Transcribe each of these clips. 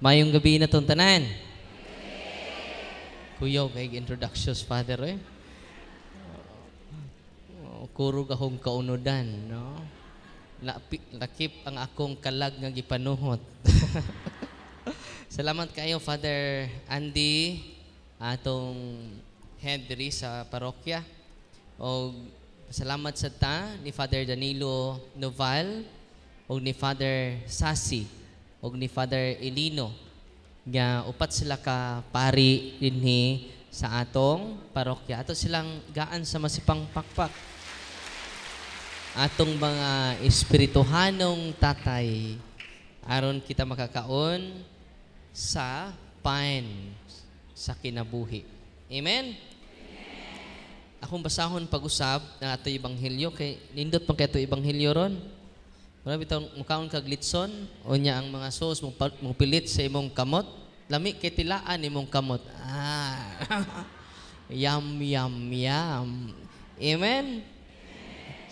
Mayong gabi na itong tanan. Kuyaw, kay introductions, Father, eh. Kurog akong kaunudan, no? Lakip ang akong kalag nga gipanuhot. Salamat kayo, Father Andy, atong head diri sa parokya. O salamat sa ta ni Father Danilo Noval o ni Father Sasi o ni Father Elino nga upat sila ka pari dinhi sa atong parokya. Ato silang gaan sa masipang pakpak. Atong mga espirituhanong tatay aron kita makakaon sa pain sa kinabuhi. Amen? Akong basahon pag-usab na ato ebanghelyo kay nindot pang kay ato ebanghelyo ron. Wala bitaw mukaon kag litson o nya ang mga sauce mong pilit sa imong kamot. Lami kay tilaan imong kamot. Yum, yum, yum. Amen?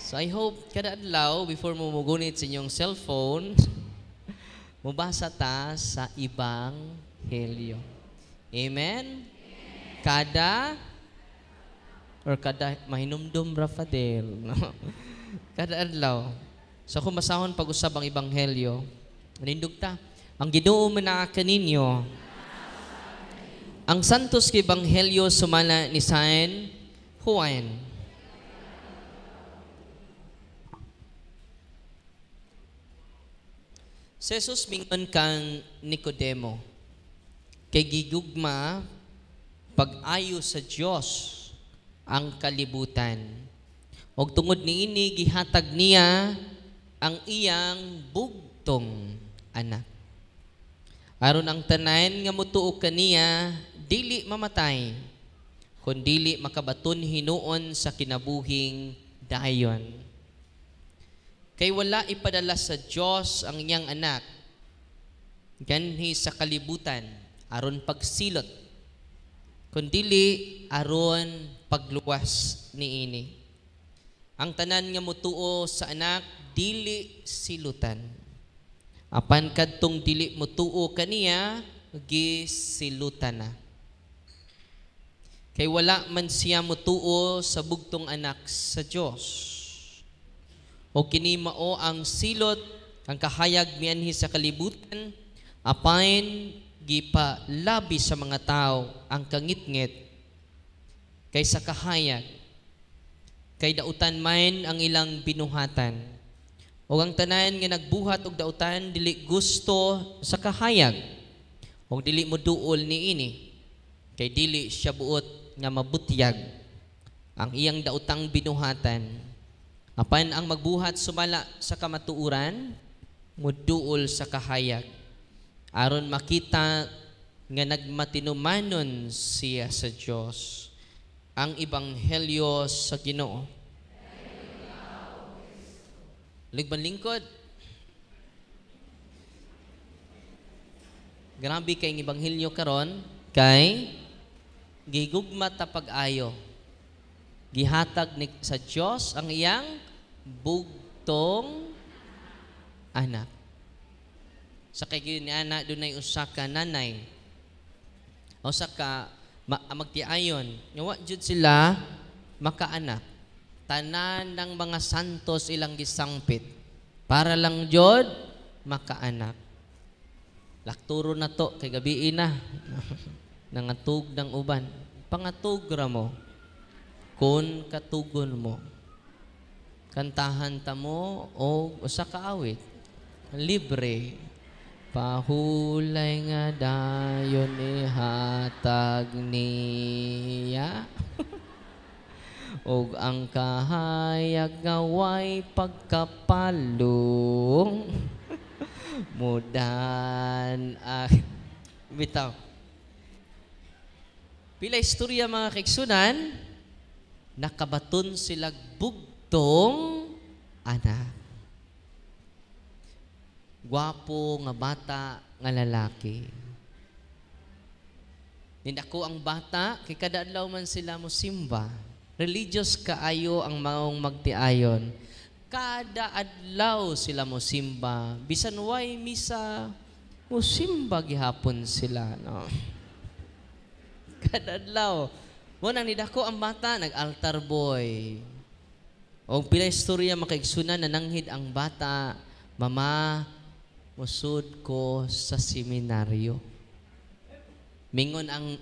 So I hope kada adlaw before mo mugunit sa inyong cellphone, mubasa ta sa ebanghelyo. Amen? Kada mahinumdum Rafael. Kada adlaw. So kung masahon pag-usab ang ebanghelyo, manindugta, ang Ginoo manaa kaninyo. Ang santos kay ebanghelyo sumala ni San Juan. Si Jesus mingon kang Nicodemo, kay gigugma pag-ayo sa Dios ang kalibutan. Og tungod niini gihatag niya ang iyang bugtong anak. Aron ang tanan nga motuo kaniya dili mamatay, kun dili makabaton hinuon sa kinabuhing dayon. Kay wala ipadala sa Dios ang iyang anak ganhi sa kalibutan aron pagsilot, kundili aron pagluwas niini. Ang tanan nga mutuo sa anak dili silutan. Apan kadtong dili mutuo kaniya gisilutan na. Kay wala man siya mutuo sa bugtong anak sa Dios. O kini mao ang silot ang kahayag mianhi sa kalibutan, apain gipalabi sa mga tao ang kangitngit kaysa kahayag, kay dautan man ang ilang binuhatan. O ang tanan nga nagbuhat og dautan dili gusto sa kahayag, o dili moduol niini, kay dili siya buot nga mabutyag ang iyang dautang binuhatan. Apan ang magbuhat sumala sa kamatuuran, muduol sa kahayag, aron makita nga nagmatinumanon siya sa Dios. Ang ebanghelyo sa Ginoo. Ligban lingkod. Grabe kay ang ebanghelyo karon kay gigugma ta pag-ayo. Gihatag ni sa Dios ang iyang bugtong anak. Sa kay ni ana dunay usa ka nanay. Usa ka magtiayon, wa jud sila makaanak. Tanan ng mga santos ilang gisangpit para lang jud makaanak. Lakturo na to kay gabi na. Nangatug ng uban. Pangatug ra mo. Kun katugon mo. Kantahan ta mo o usa ka awit. Libre. Pahulay nga dayon ihatag niya. Og ang kahayag nga way pagkapalong. Mudan bitaw. Pila istorya mga kaigsunan, nakabaton sila bugtong anak. Gwapo nga bata nga lalaki. Nindako ang bata, kay kada adlaw man sila mo simba. Religious kaayo ang maong magtiayon. Kada adlaw sila mo simba. Bisan way misa, Musimba gihapon sila, no? Kadadlaw. Mo nang nidako ang bata, nag-altar boy. O pila istorya makaigsunan na nanghid ang bata, mama, musud ko sa seminaryo. Mingon ang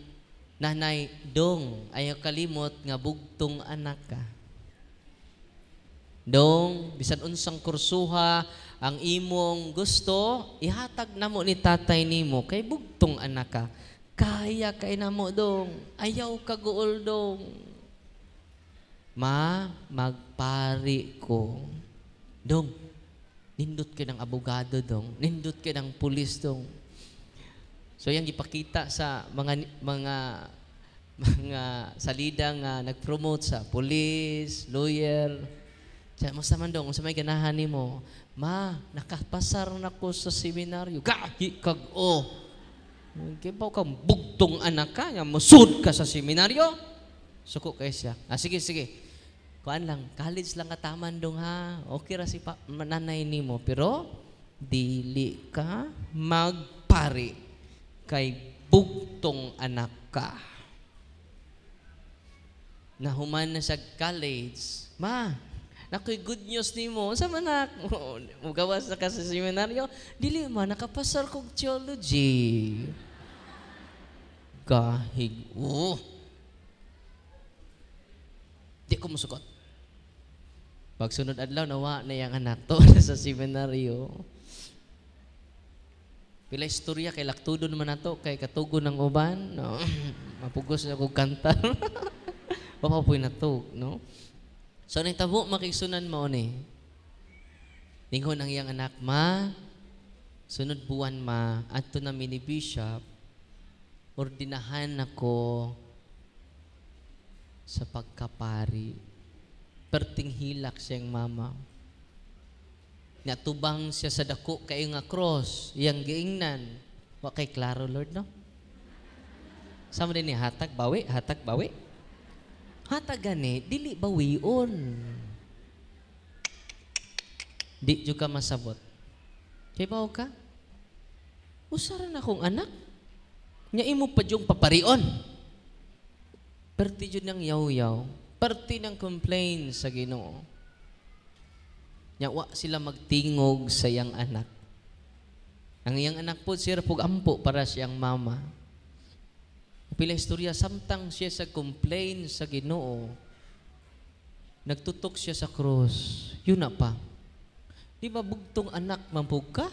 nanay, dong, ayaw kalimot nga bugtong anak ka. Dong, bisan unsang kursuha, ang imong gusto, ihatag namo ni tatay nimo, kay bugtong anak ka. Kaya kay namo, dong. Ayaw ka guol, dong. Ma, magpari ko. Dong, nindot ka ng abogado, dong. Nindot ka ng pulis, dong. So, yung ipakita sa mga salida nga nag-promote sa pulis, lawyer. Siya, mas naman dong, sa may ganahan ni mo, ma, nakapasar na ko sa seminaryo. Gahi kag-o. Kibaw kang bugtong anak ka, nga musud ka sa seminaryo. Suko kayo siya. Sige, sige. Kuan lang, college lang kataman dong ha. Okay ra si nanay ni mo. Pero, dili ka magpari kay bugtong anak ka. Nahuman na sa college, ma, nakoy good news ni mo. Sa manak, mugawas na ka sa seminaryo, dili man, nakapasar kong theology. Gahig. Di ko musukot. Pag sunod adlaw, nawa na yung anak to sa seminaryo. Pila istorya, kay laktudo naman na to, kay katugo ng uban, no? Mapugos na kong kanta. Papapoy na to, no? So, nitabo, makisunan mo ni. Ningon ang iyang anak, ma, sunod buwan, ma, ato na mini bishop, ordinahan ako sa pagkapari. Perting hilak siyang mama. Natubang siya sa dako kayo nga cross, iyang giingnan. Wa kay klaro, Lord, no? Sama din ni hatag, bawi, hatag, bawi. Hatag gani, dili bawion. Di juga masabot. Kay bawo ka? Usaran akong anak. Nya imo pa yung paparion. Perti yun ng yaw-yaw. Perti ng complain sa Ginoo. Nya wa sila magtingog sa iyang anak. Ang iyang anak po siya pug ampo para siyang mama. Pila istorya, samtang siya sa complain sa Ginoo, nagtutok siya sa krus. Yun na pa. Di ba bugtong anak mampug ka?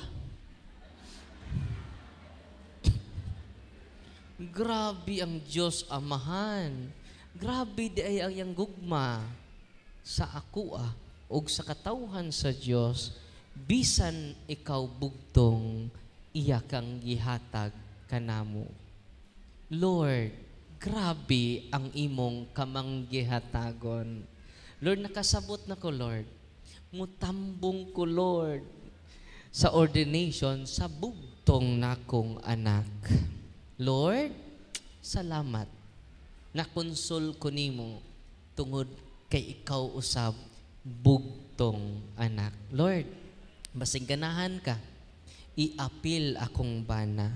Grabe ang Diyos Amahan. Grabe di ay ang iyang gugma sa ako o sa katawhan sa Diyos. Bisan ikaw bugtong, iya kang gihatag kanamo. Lord, grabe ang imong kamanggihatagon. Lord, nakasabot na ko, Lord. Mutambong ko, Lord, sa ordination sa bugtong nakong anak. Lord, salamat. Nakonsul ko nimo tungod kay ikaw usab bugtong anak. Lord, basig ganahan ka, iapil akong bana.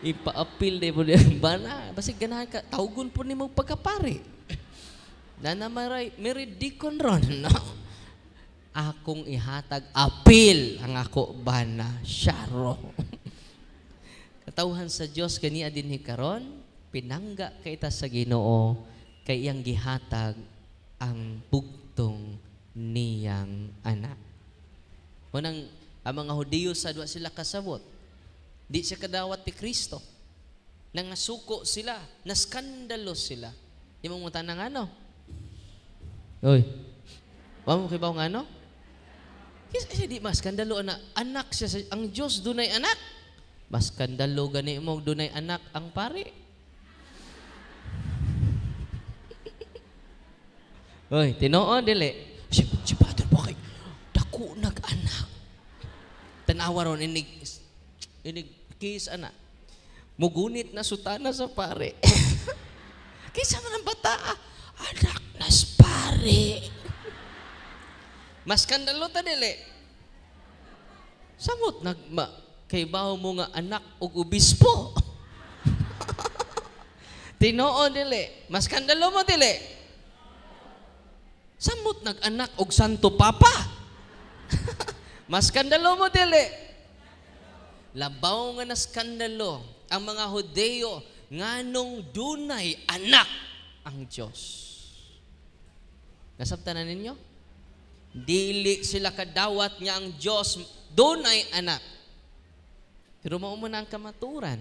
Ipaapil din po niya bana. Basig ganahan ka, tawgon po ni mong pagkapari. Nanamaray, meridikon ron, no? Akong ihatag, apil ang ako bana, syaro. Katawhan sa Diyos, kaniya din hikaron, pinangga kay ta sa Ginoo, kay iyang gihatag ang bugtong niyang anak. Unang, ang mga Hudiyo sa dua sila kasabot, di siya kadawat ni Kristo. Nangasuko sila, naskandalo sila. Di mo mutan ng ano? Oy, wala mo kibaw ng ano? Kasi di mas skandalo na anak siya, ang Diyos dunay anak. Mas skandalo gani mo dunay anak ang pari. Oy, tinoo dili. Si Father Bakay, dako nag-anak. Tanawa ron inig kiss anak. Mugunit na sutana sa pare. Kisa man ang bata, anak nas pare. Mas skandalo ta dili. Samot, kay baho mo nga anak og obispo. Tinoo dili. Mas skandalo mo dili. Samot nag-anak og Santo Papa. Mas skandalo mo dili. Labaw nga na skandalo ang mga Hudeo nganong dunay anak ang Diyos. Nasabtan na ninyo? Dili sila kadawat nga ang Diyos dunay anak. Pero mao man ang kamaturan.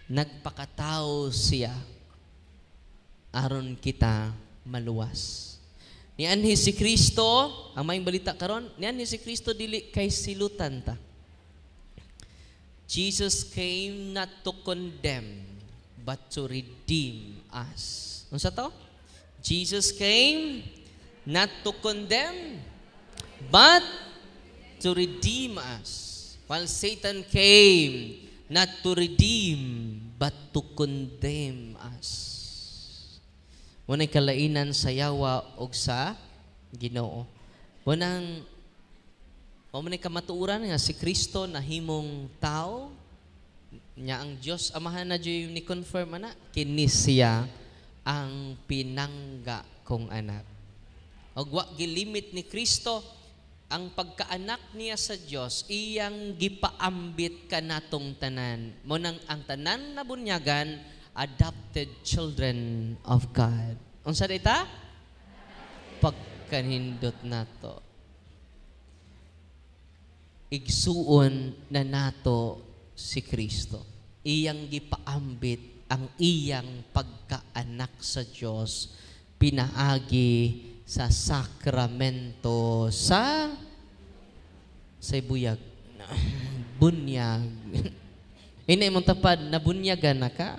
Nagpakatao siya aron kita maluwas. Nianhi si Kristo, ang maing balita karon, nianhi si Kristo dili kay silutan ta. Jesus came not to condemn, but to redeem us. Unsa to? Jesus came not to condemn, but to redeem us. While Satan came not to redeem, but to condemn us. Muna'y kalainan sa yawa o sa Ginoo. Muna'y kamatuuran nga si Kristo na himong tao, niya ang Diyos, amahan na Diyo ni confirm na, kini siya ang pinangga kong anak. O wa gilimit ni Kristo, ang pagkaanak niya sa Diyos, iyang gipaambit ka natong tanan. Munang ang tanan na bunyagan, adopted children of God. Unsa dita? Pagkanindot nato. Igsuon na nato si Kristo. Iyang gipaambit ang iyang pagkaanak sa Diyos, pinaagi sa sakramento sa buyag. Bunyag. Ina imong tapad, nabunyagan na ka?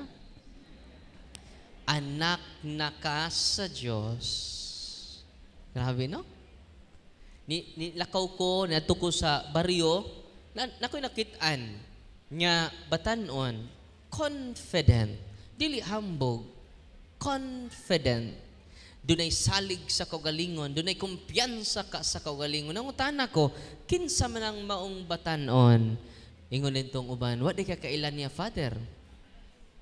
Anak na ka sa Diyos. Grabe, no? Lakaw ko, nato ko sa baryo, nako'y nakitaan nga batanon, confident, dili hambog, confident. Dunay salig sa kaugalingon, dunay kumpiyansa ka sa kaugalingon. Nangutana ko, kinsa man ang maong batanon? Ingon nitong uban, wa di ka kailan niya, Father?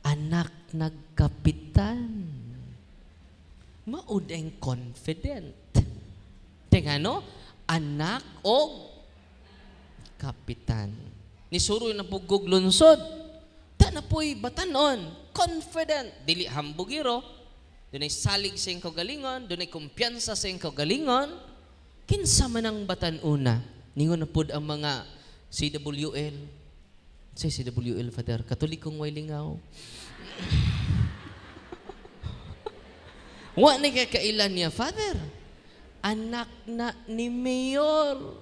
Anak nagkapitan. Maudeng confident. Tingano, anak o kapitan. Nisuroy na pugog lunsod. Ta na po'y batanon, confident. Dili hambugiro. Dunay salig sa iyong kaugalingon, dunay kumpiyansa sa iyong kaugalingon. Kinsa man ang batanuna? Ningon na pod ang mga CWL. Say CWL, Father, Katolikong way lingaw. Wa ni kakailan niya, Father. Anak na ni Mayor.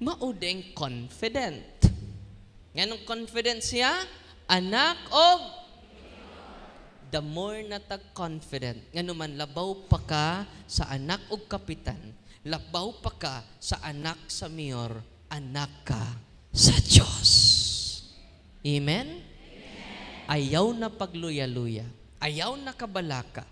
Maudeng confident. Nganong confident siya? Anak o the more na tag-confident, nga naman labaw pa ka sa anak o kapitan, labaw pa ka sa anak sa mayor, anak ka sa Diyos. Amen? Ayaw na pagluya-luya, ayaw na kabalaka,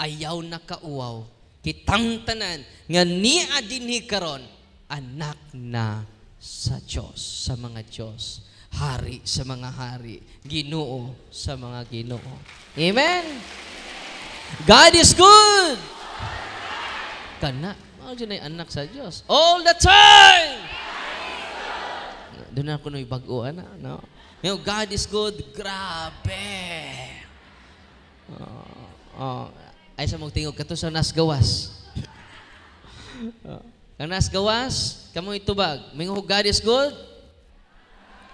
ayaw na kauwaw, kitang tanan, nga niya dinhi karon, anak na sa Diyos, sa mga Diyos. Hari sa mga hari, Ginoo sa mga Ginoo. Amen? God is good! Kana, mao dyan ay anak sa Diyos. All the time! Doon na ako nung ibaguan na, no? God is good, grabe! Ay sa mong tingog, kato sa nasgawas. Kang nasgawas, kamo itubag, mingo God is good?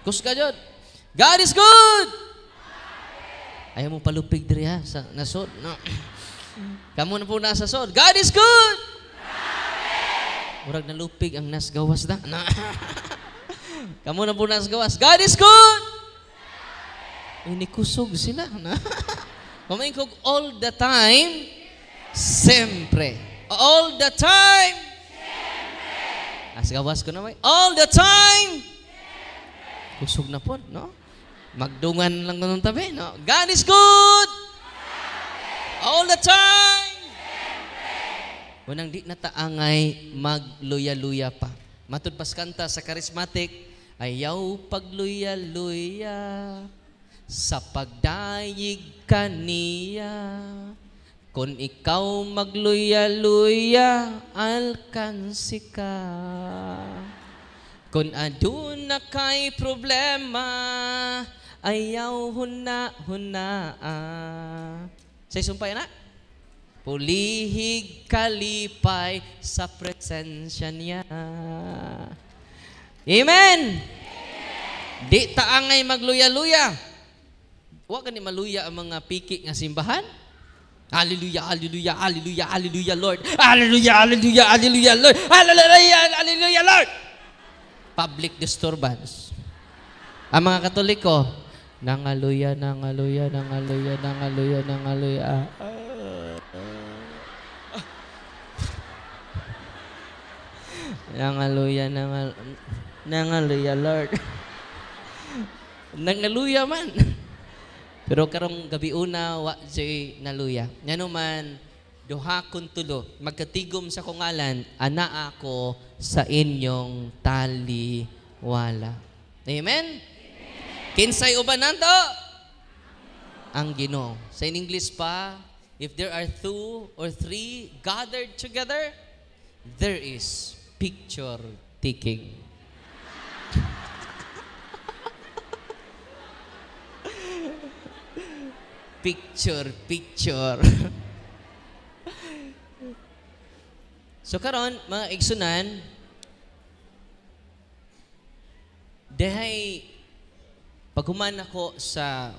Kusga jud. God is good. Ayaw mo palupig diri ha sa nasod. No. Kamu na po nasa sod. God is good. Murag nalupig ang nasgawas na. No. Kamu na po nasa gawas. God is good. Ini kusog sila. No. Kumain ko all the time. Sempre. All the time. Sempre. As gawas ko na may. All the time. Kusog na po, no? Magdungan lang ko ng tabi, no? God is good! All the time! Unang di na taangay magluya-luya pa. Matud pas kanta sa charismatic, ayaw pagluya-luya sa pagdayig kaniya. Kung ikaw magluya-luya, alkansi ka. Kung aduna kay problema, ayaw huna-hunaa. Say sumpay na? Pulihig kalipay sa presensya niya. Amen! Di taangay magluya-luya. Huwag ka ni maluya ang mga piki nga simbahan. Hallelujah, hallelujah, hallelujah, hallelujah, Lord. Hallelujah, hallelujah, hallelujah, Lord. Hallelujah, hallelujah, Lord. Public disturbance. Ang mga Katoliko, nangaluya, nangaluya, nangaluya, nangaluya, nangaluya. Nangaluya, nangaluya, Lord. Nangaluya man. Pero karong gabi una, wa jay naluya. Ngano man, duha kun tulo, magkatigom sa kungalan, ana ako sa inyong taliwala. Amen? Kinsay uban nanto? Ang Ginoo. Sa in English pa, if there are 2 or 3 gathered together, there is picture taking. Picture. So karon mga igsunan, dahay paghuman ako sa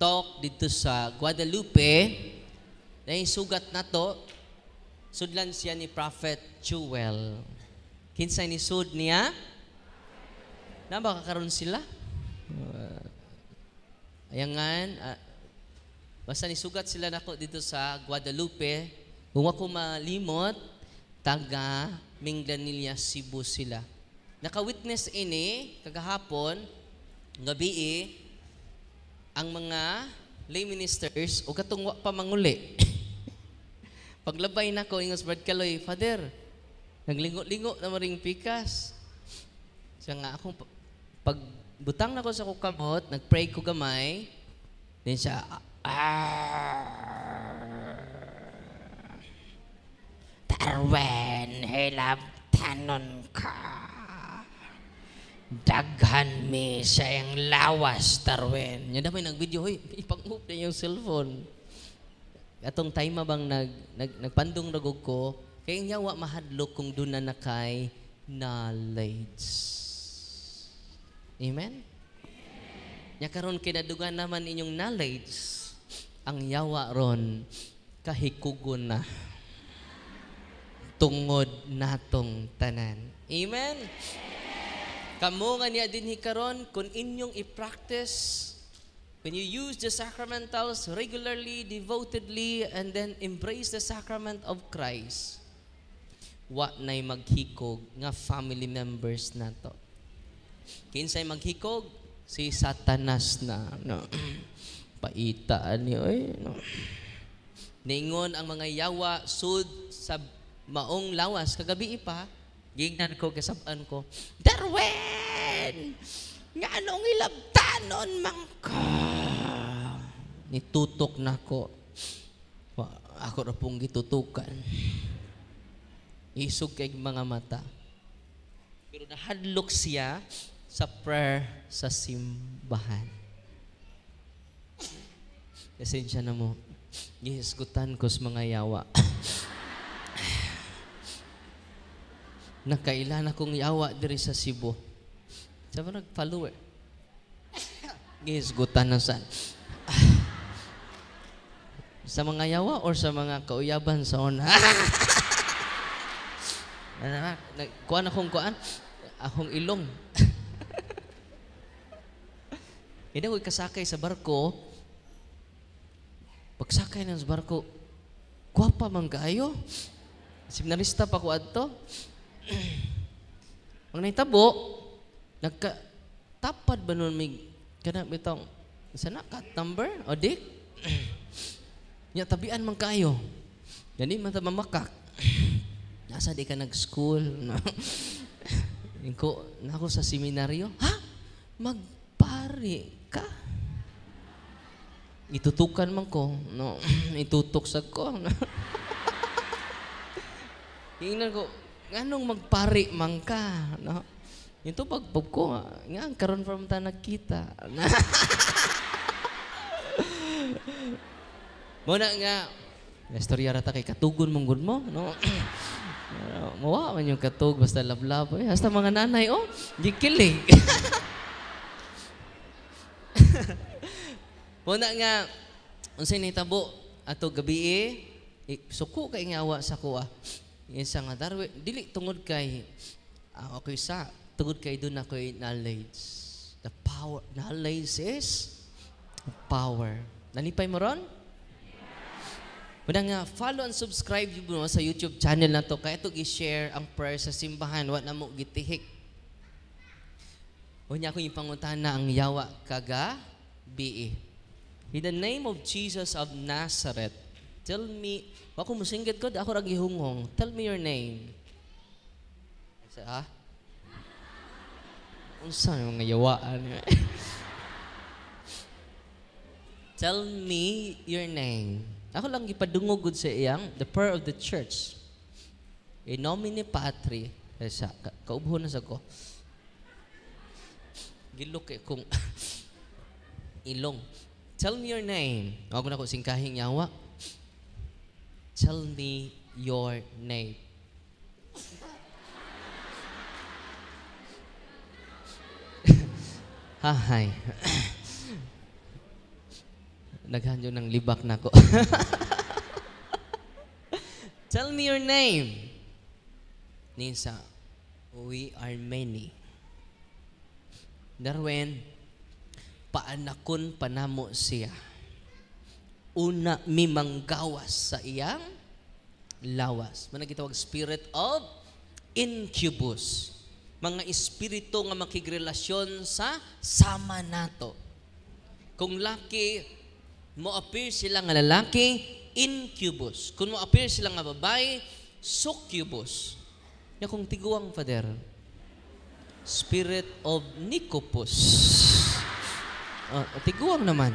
talk dito sa Guadalupe, dahay sugat nato, sudlan siya ni Prophet Jewel. Kinsay ni sud niya? Na ba kakaroon sila? Ayangan, basta nisugat sila nako dito sa Guadalupe. Kung ako malimot, taga Minglanilla, Cebu sila. Naka-witness ini, kagahapon, gabi ang mga lay ministers o katong wa pa manguli. Paglabay na ko, ingos Brad Kaloy, Father, naglingo-lingo na maring pikas. Siya nga, akong pagbutang na ko sa kukamot, nagpray ko gamay, then siya, Tarwen, hilap tanon ka. Daghan mi sa iyang lawas, Tarwen. Yan damay nag-video, hoy, ipang-hoop na yung cellphone. Atong time bang nagpandong ragog ko, kaya niya wa mahadlok kung doon na nakay knowledge. Amen? Nya karon kinadugan naman inyong knowledge, ang yawa ron kahikugon na. Tungod natong tanan. Amen? Kamo nga niya din hikaron, kung inyong i-practice, when you use the sacramentals regularly, devotedly, and then embrace the sacrament of Christ, wa na'y maghikog nga family members nato. Kinsay maghikog? Si Satanas na. No. Paitaan niyo. No. Ningon ang mga yawa, sud sa maong lawas. Kagabi pa, gingnan ko, kasabaan ko, Darwin! Nga anong ilabtanon man ka? Nitutok na ko. Ako na pong gitutukan. Isog kay mga mata. Pero nahadlok siya sa prayer sa simbahan. Esensya na mo. Gihisgutan ko sa mga yawa. Nakailan akong yawa diri sa Cebu. Sabi nag-follower. Gihisgutan na saan. Sa mga yawa or sa mga kauyaban sa una? Kuan akong kuan? Akong ilong. Hindi ko kasakay sa barko. Pagsakay ng barko, guwapa man kaayo. Seminarista pa ko adto. Ang naitabo, nagka-tapad ba nun may kanang bitong sana cut number o dik? Nya tabian man kayo. Dani man ta mamakak. Nasa di ka nag-school? No? Nako sa seminaryo? Ha? Magpari ka? Itutukan man ko. No? Itutuksag ko. No? Hingnan ko, anong magpari man ka? No? Ito pagpag ko, nga, karon from ta nagkita. Muna nga, istorya rata kay katugon mong good mo, no? Mawa man yung katug, basta lablab. Hasta mga nanay, oh, gikilig. Muna nga, unsay nitabo, ato gabi suko kay ngawa sa kuha. Isa nga darwe, dili tungod kay, okay sa, tungod kay doon ako knowledge. The power, knowledge is power. Nalipay mo ron? Muna nga, follow and subscribe mo sa YouTube channel na to. Kaya ito i-share ang prayer sa simbahan. Wa na mo gitihik. Huwag akong ipanguntahan na ang yawa kaga B.E. In the name of Jesus of Nazareth, tell me, ako musinggit ko, ako ragihungong. Tell me your name. Unsa yung mga yawaan? Tell me your name. Ako lang ipadungogod sa iyang, the prayer of the church. In nomine Patri, kaubho na sa ko. Gilok kung ilong. Tell me your name. Ako na ko singkahing yawa. Tell me your name. Hi. Naghanyo ng libak na ko. Tell me your name. Nisa, we are many. Darwen, paanakon panamo siya. Una, mimanggawas sa iyang lawas. Managitawag spirit of incubus. Mga espiritu nga makigrelasyon sa sama nato. Kung laki, mo appear sila nga lalaki, incubus. Kung mo appear sila nga babae, succubus. Yan kung tiguang, Father. Spirit of Nicopus. Tiguang naman.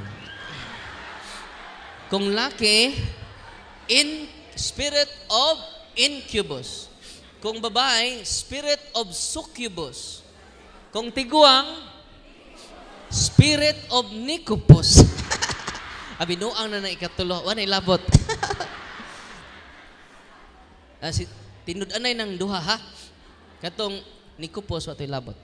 Kung laki, spirit of incubus. Kung babae, spirit of succubus. Kung tiguang, spirit of Nicopus. Abinuang na ikatulo. Wala ilabot. Tinud-anay ng duha, ha? Katong Nicopus, wala ilabot.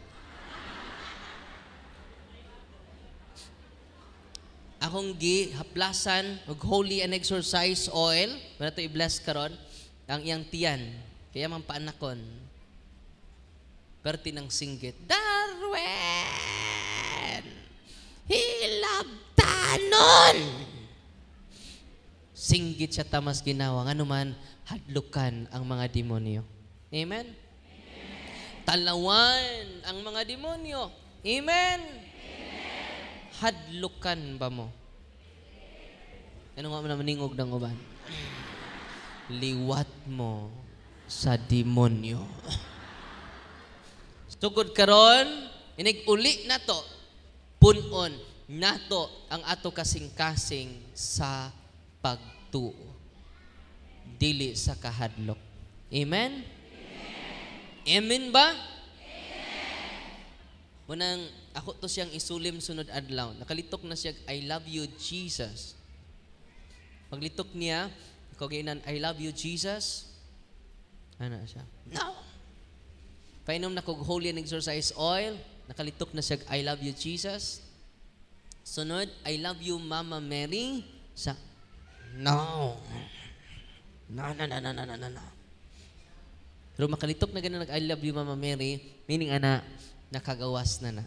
Akong gihaplasan og holy and exorcise oil. Wala ito i-bless karon ang iyang tiyan. Kaya man paanakon. Perti ng singgit. Darwen! Hilabtanon! Singgit siya tamas ginawa. Ano man, hadlukan ang mga demonyo. Amen? Talawan ang mga demonyo. Amen? Hadlukan ba mo? Ano nga man maningog ng uban? Liwat mo sa demonyo. Tugod karon, inig-uli na to, punon nato ang ato kasing-kasing sa pagtuo. Dili sa kahadlok. Amen? Amen ba? Munang ako to siyang isulim sunod adlaw. Nakalitok na siya, I love you, Jesus. Paglitok niya, kaginan, I love you, Jesus. Ano siya? No! Painom na kog holy and exorcise oil. Nakalitok na siya, I love you, Jesus. Sunod, I love you, Mama Mary. No. No. Pero makalitok na ganun, I love you, Mama Mary. Meaning, nakagawas na.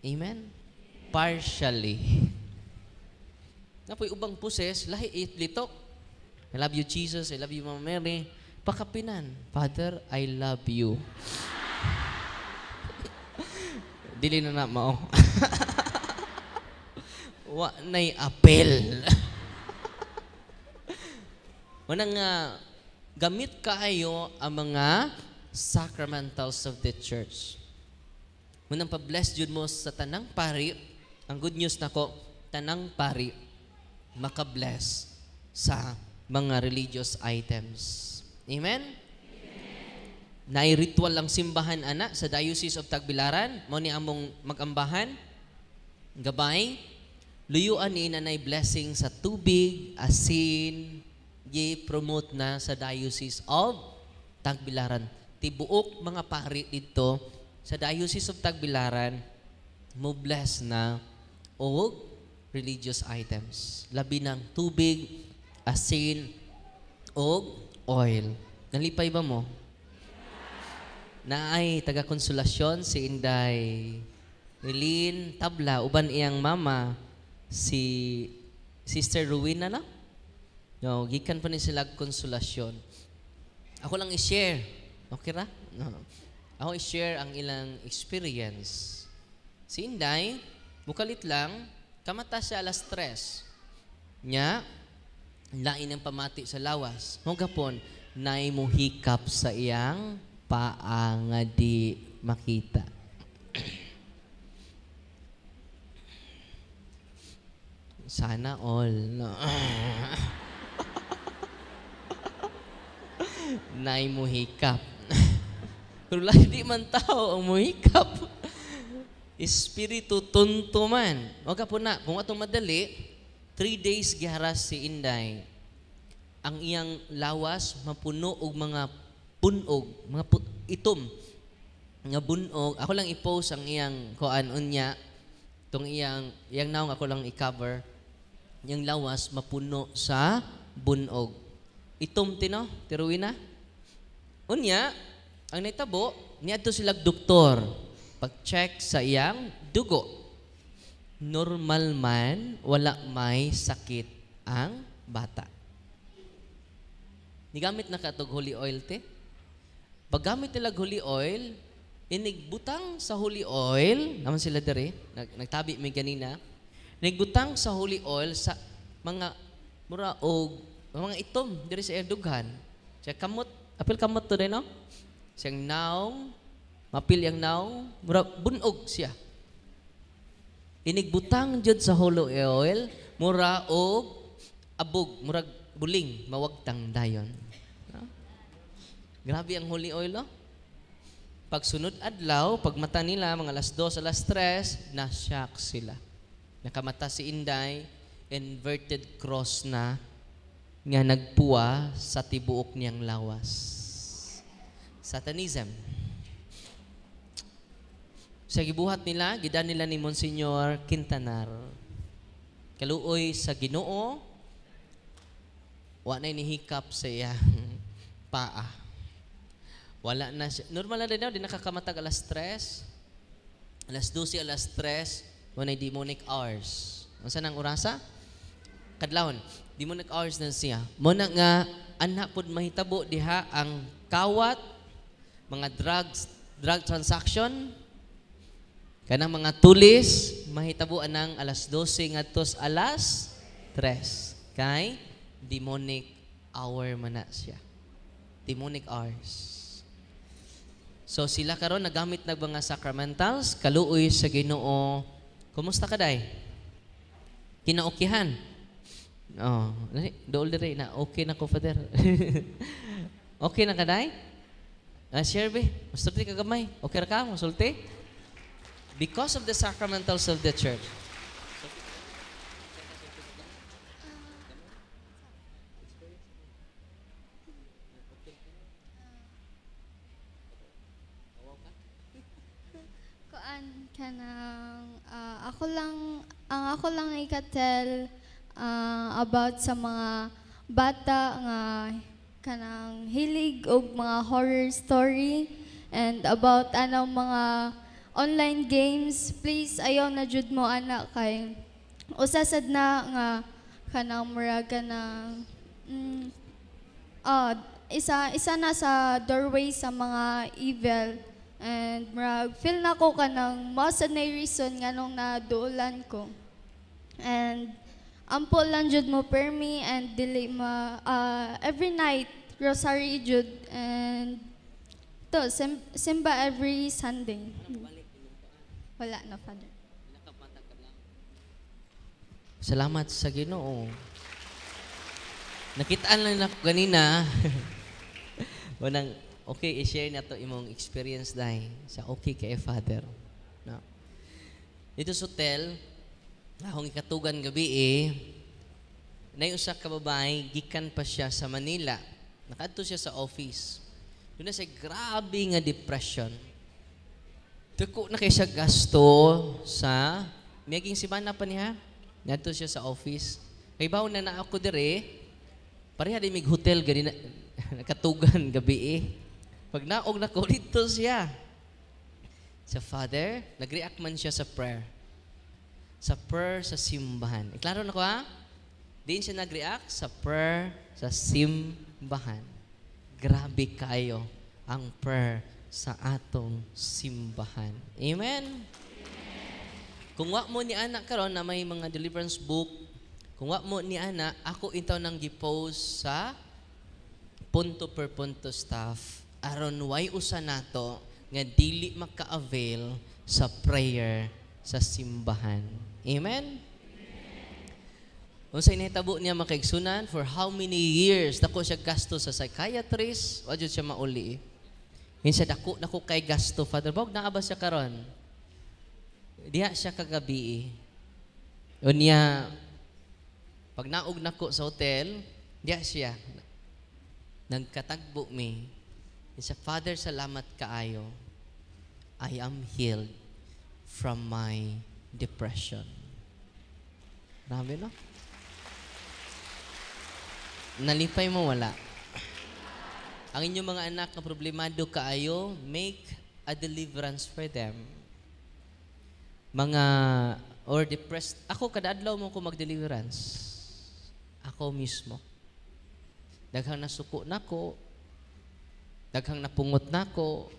Amen? Partially. Napoy ubang poses, lahi litok. I love you, Jesus. I love you, Mama Mary. Pakapinan, Father, I love you. Dili na mao. Wa na'y apel. Manang gamit kaayo ang mga sacramentals of the church. Munang pa-bless jud mo sa tanang pari, ang good news nako, tanang pari maka-bless sa mga religious items. Amen? Nai-ritual ang simbahan ana sa Diocese of Tagbilaran, mao ni among magambahan gabay, luyuan ni nanay blessing sa tubig, asin, gi-promote na sa Diocese of Tagbilaran. Tibuok mga pari dito sa Diocese of Tagbilaran mo bless na og religious items. Labi ng tubig, asin, og oil. Nalipay ba mo? Naay taga-konsolasyon si Inday Eileen Tabla, uban iyang mama, si Sister Rowena na? No, gikan pa ni sila konsolasyon. Ako lang i-share. Okay ra? No. Ako i-share ang ilang experience. Si Inday, bukalit lang, kamata siya alas 3. Nya, lain ang pamati sa lawas. Hugapon, naay mo hikap sa iyang paa nga di makita. Sana all. No. Naay mo hikap. Pero lahi di man tao ang mo hikap. Espiritu tunto man. Huwag ka po na, kung atong madali, 3 days giharas si Inday. Ang iyang lawas mapuno og mga bunog, mga itom. Nga bunog. Ako lang i-post ang iyang kuan unya. Tong iyang naong ako lang i-cover. Yung lawas mapuno sa bunog. Itom tino, tiruwi na. Unya, ang naitabo, niadto sila doktor. Pag-check sa iyang dugo. Normal man, wala may sakit ang bata. Nigamit na katog holy oil te. Paggamit nila holy oil, inigbutang sa holy oil, naman sila dere, nagtabi may kanina, inigbutang sa holy oil sa mga mura o mga itom diri sa erdughan. Siya kamot, apil kamot to rin, no? Siyang naong, mapil yang naong, mura bunog siya. Inigbutang jud sa holy oil, mura o abog, mura buling, mawagtang dayon. No? Grabe ang holy oil, no? Pagsunod adlaw, pag mata nila, mga alas 2, alas 3, na-shock sila. Nakamata si Inday, inverted cross na, nga nagpuwa sa tibuok niyang lawas. Satanism. Sa gibuhat nila, gidan nila ni Monsignor Quintanar. Kaluoy sa Ginoo, wa na inihikap sa iyang paa. Wala na siya. Normal na rin daw, di nakakamatag alas 3. Alas 12, alas 3, wala demonic hours. Ang saan ang orasa? Kadlawon, demonic hours na siya. Muna nga, anak pod mahitabo diha ang kawat, mga drug transaction, kanang mga tulis, mahitabo anang alas 12 ngadtos alas 3. Kay demonic hour man na siya. Demonic hours. So sila karon nagamit nag mga sacramentals, kaluoy sa Ginoo. Kumusta ka day? Kinaokihan. Oh, dool dire na okay na ko father. Okay na ka day? Share be, musulti ka gamay. Okay ra ka, musulti? Because of the sacramentals of the church. Kanang ako lang ikatel about sa mga bata nga kanang hilig og mga horror story and about anong mga online games. Please ayaw na jud mo anak kay usasad na nga kanang murag kanang isa na sa doorway sa mga evil. And feel na ko ka ng most na reason nga nung naduulan ko. And ampo lang jud mo per me and dili every night rosary jud, and to simba every Sunday. Wala na, Father. Salamat sa Ginoo. Nakitaan lang ako ganina. Unang, okay, i-share na to imong experience dahil sa okay kay Father. No. Dito sa hotel, akong ikatugan gabi na yung usa ka babae, gikan pa siya sa Manila. Nakadto siya sa office. Doon na siya grabe nga depression. Dako na kay siya gasto sa, miyaging simana pa niya, nadto siya sa office. Kay bawo na ako dire, pareha din mig hotel, ganina, nakatugan gabi Pag naog na ko, dito siya. Sa Father, nag-react man siya sa prayer. Sa prayer sa simbahan. Klaro na ko ha? Diin siya nag-react sa prayer sa simbahan. Grabe kayo ang prayer sa atong simbahan. Amen? Kung wa mo ni anak karon na may mga deliverance book, kung wa mo ni anak, ako itaw nang gi-post sa punto per punto staff aron way usa nato nga dili maka-avail sa prayer sa simbahan. Amen? Unsay nahitabo niya makaigsunan for how many years dako siya gasto sa psychiatrist, wa jud siya mauli. Minsan dako kay gasto, Father Bog, naaba siya karon. Diha siya kagabi. Unya pag naog nako sa hotel, diha siya. Nagkatagbo mi. Isa, Father, salamat kaayo. I am healed from my depression. Grabe, no? Nalipay mo, wala. Ang inyong mga anak na problemado kaayo, make a deliverance for them. Mga, or depressed, ako kada-adlaw mo ko mag-deliverance. Ako mismo. Daghang nasuko nako, daghang napungot nako,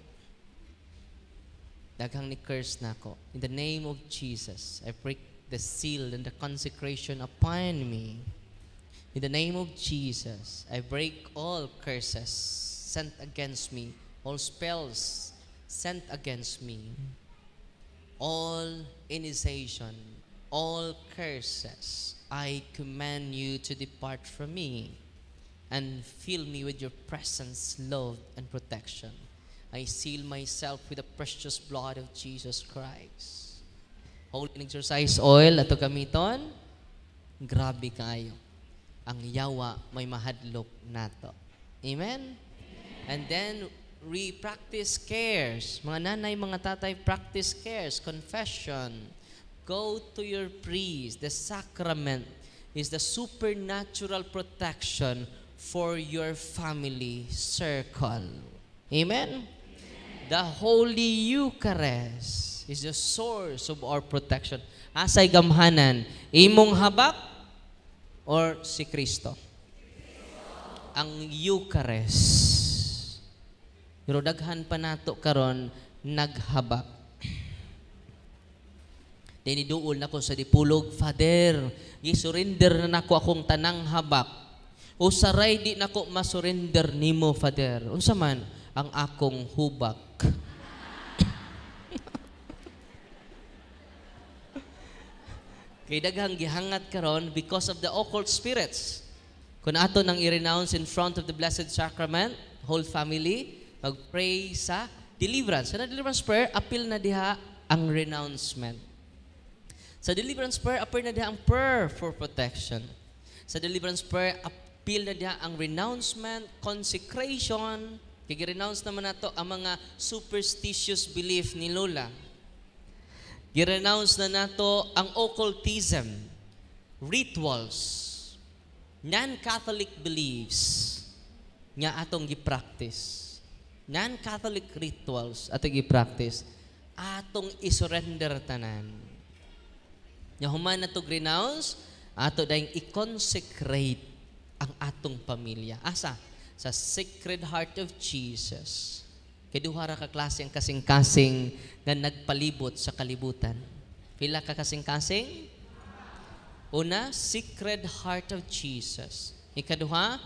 daghang ni-curse nako. In the name of Jesus, I break the seal and the consecration upon me. In the name of Jesus, I break all curses sent against me, all spells sent against me, all initiation, all curses. I command you to depart from me and fill me with your presence, love, and protection. I seal myself with the precious blood of Jesus Christ. Holy exercise oil, ato gamiton. Grabe kayo. Ang yawa may mahadlok nato. Amen? And then, we practice cares. Mga nanay, mga tatay, practice cares. Confession. Go to your priest. The sacrament is the supernatural protection for your family circle. Amen? The Holy Eucharist is the source of our protection. Asay gamhanan, imong habak or si Kristo? Ang Eucharist. Pero daghan pa nato karon naghabak. Diniduol na ko sa dipulog, Father, gisurrender na nako akong tanang habak. O saray di nako masurrender nimo, Father. Unsa man ang akong hubak? Kay daghang gihangat karon because of the occult spirits. Kung ato nang i-renounce in front of the Blessed Sacrament, whole family, mag-pray sa deliverance. Sa deliverance prayer, appeal na diha ang renouncement. Sa deliverance prayer, appeal na diha ang prayer for protection. Sa deliverance prayer, appeal na diha ang renouncement, consecration. Kaya-renounce naman nato ang mga superstitious belief ni Lola. I-renounce na nato ang occultism, rituals, non-Catholic beliefs nga atong gi-practice. Non-Catholic rituals atong gi-practice. Atong isurrender tanan. Nya human nato renounce, ato dayong i-consecrate ang atong pamilya. Asa? Sa Sacred Heart of Jesus. Kay duha ra ka klase ang kasing-kasing nga nagpalibot sa kalibutan. Pila ka kasing-kasing? Una, Sacred Heart of Jesus. Ikaduha,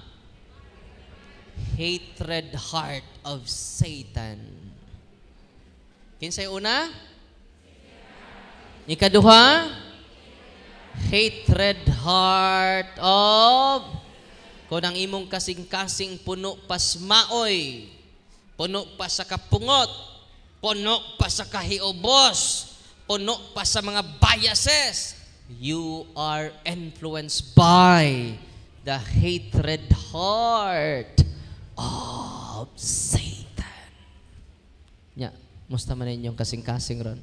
hatred heart of Satan. Kinsay una? Ikaduha? Hatred heart of, kung ang imong kasing-kasing puno pas maoy, puno pa sa kapungot, puno pa sa kahiubos, puno pa sa mga biases, you are influenced by the hatred heart of Satan. Nya, musta man inyong kasing-kasing ron?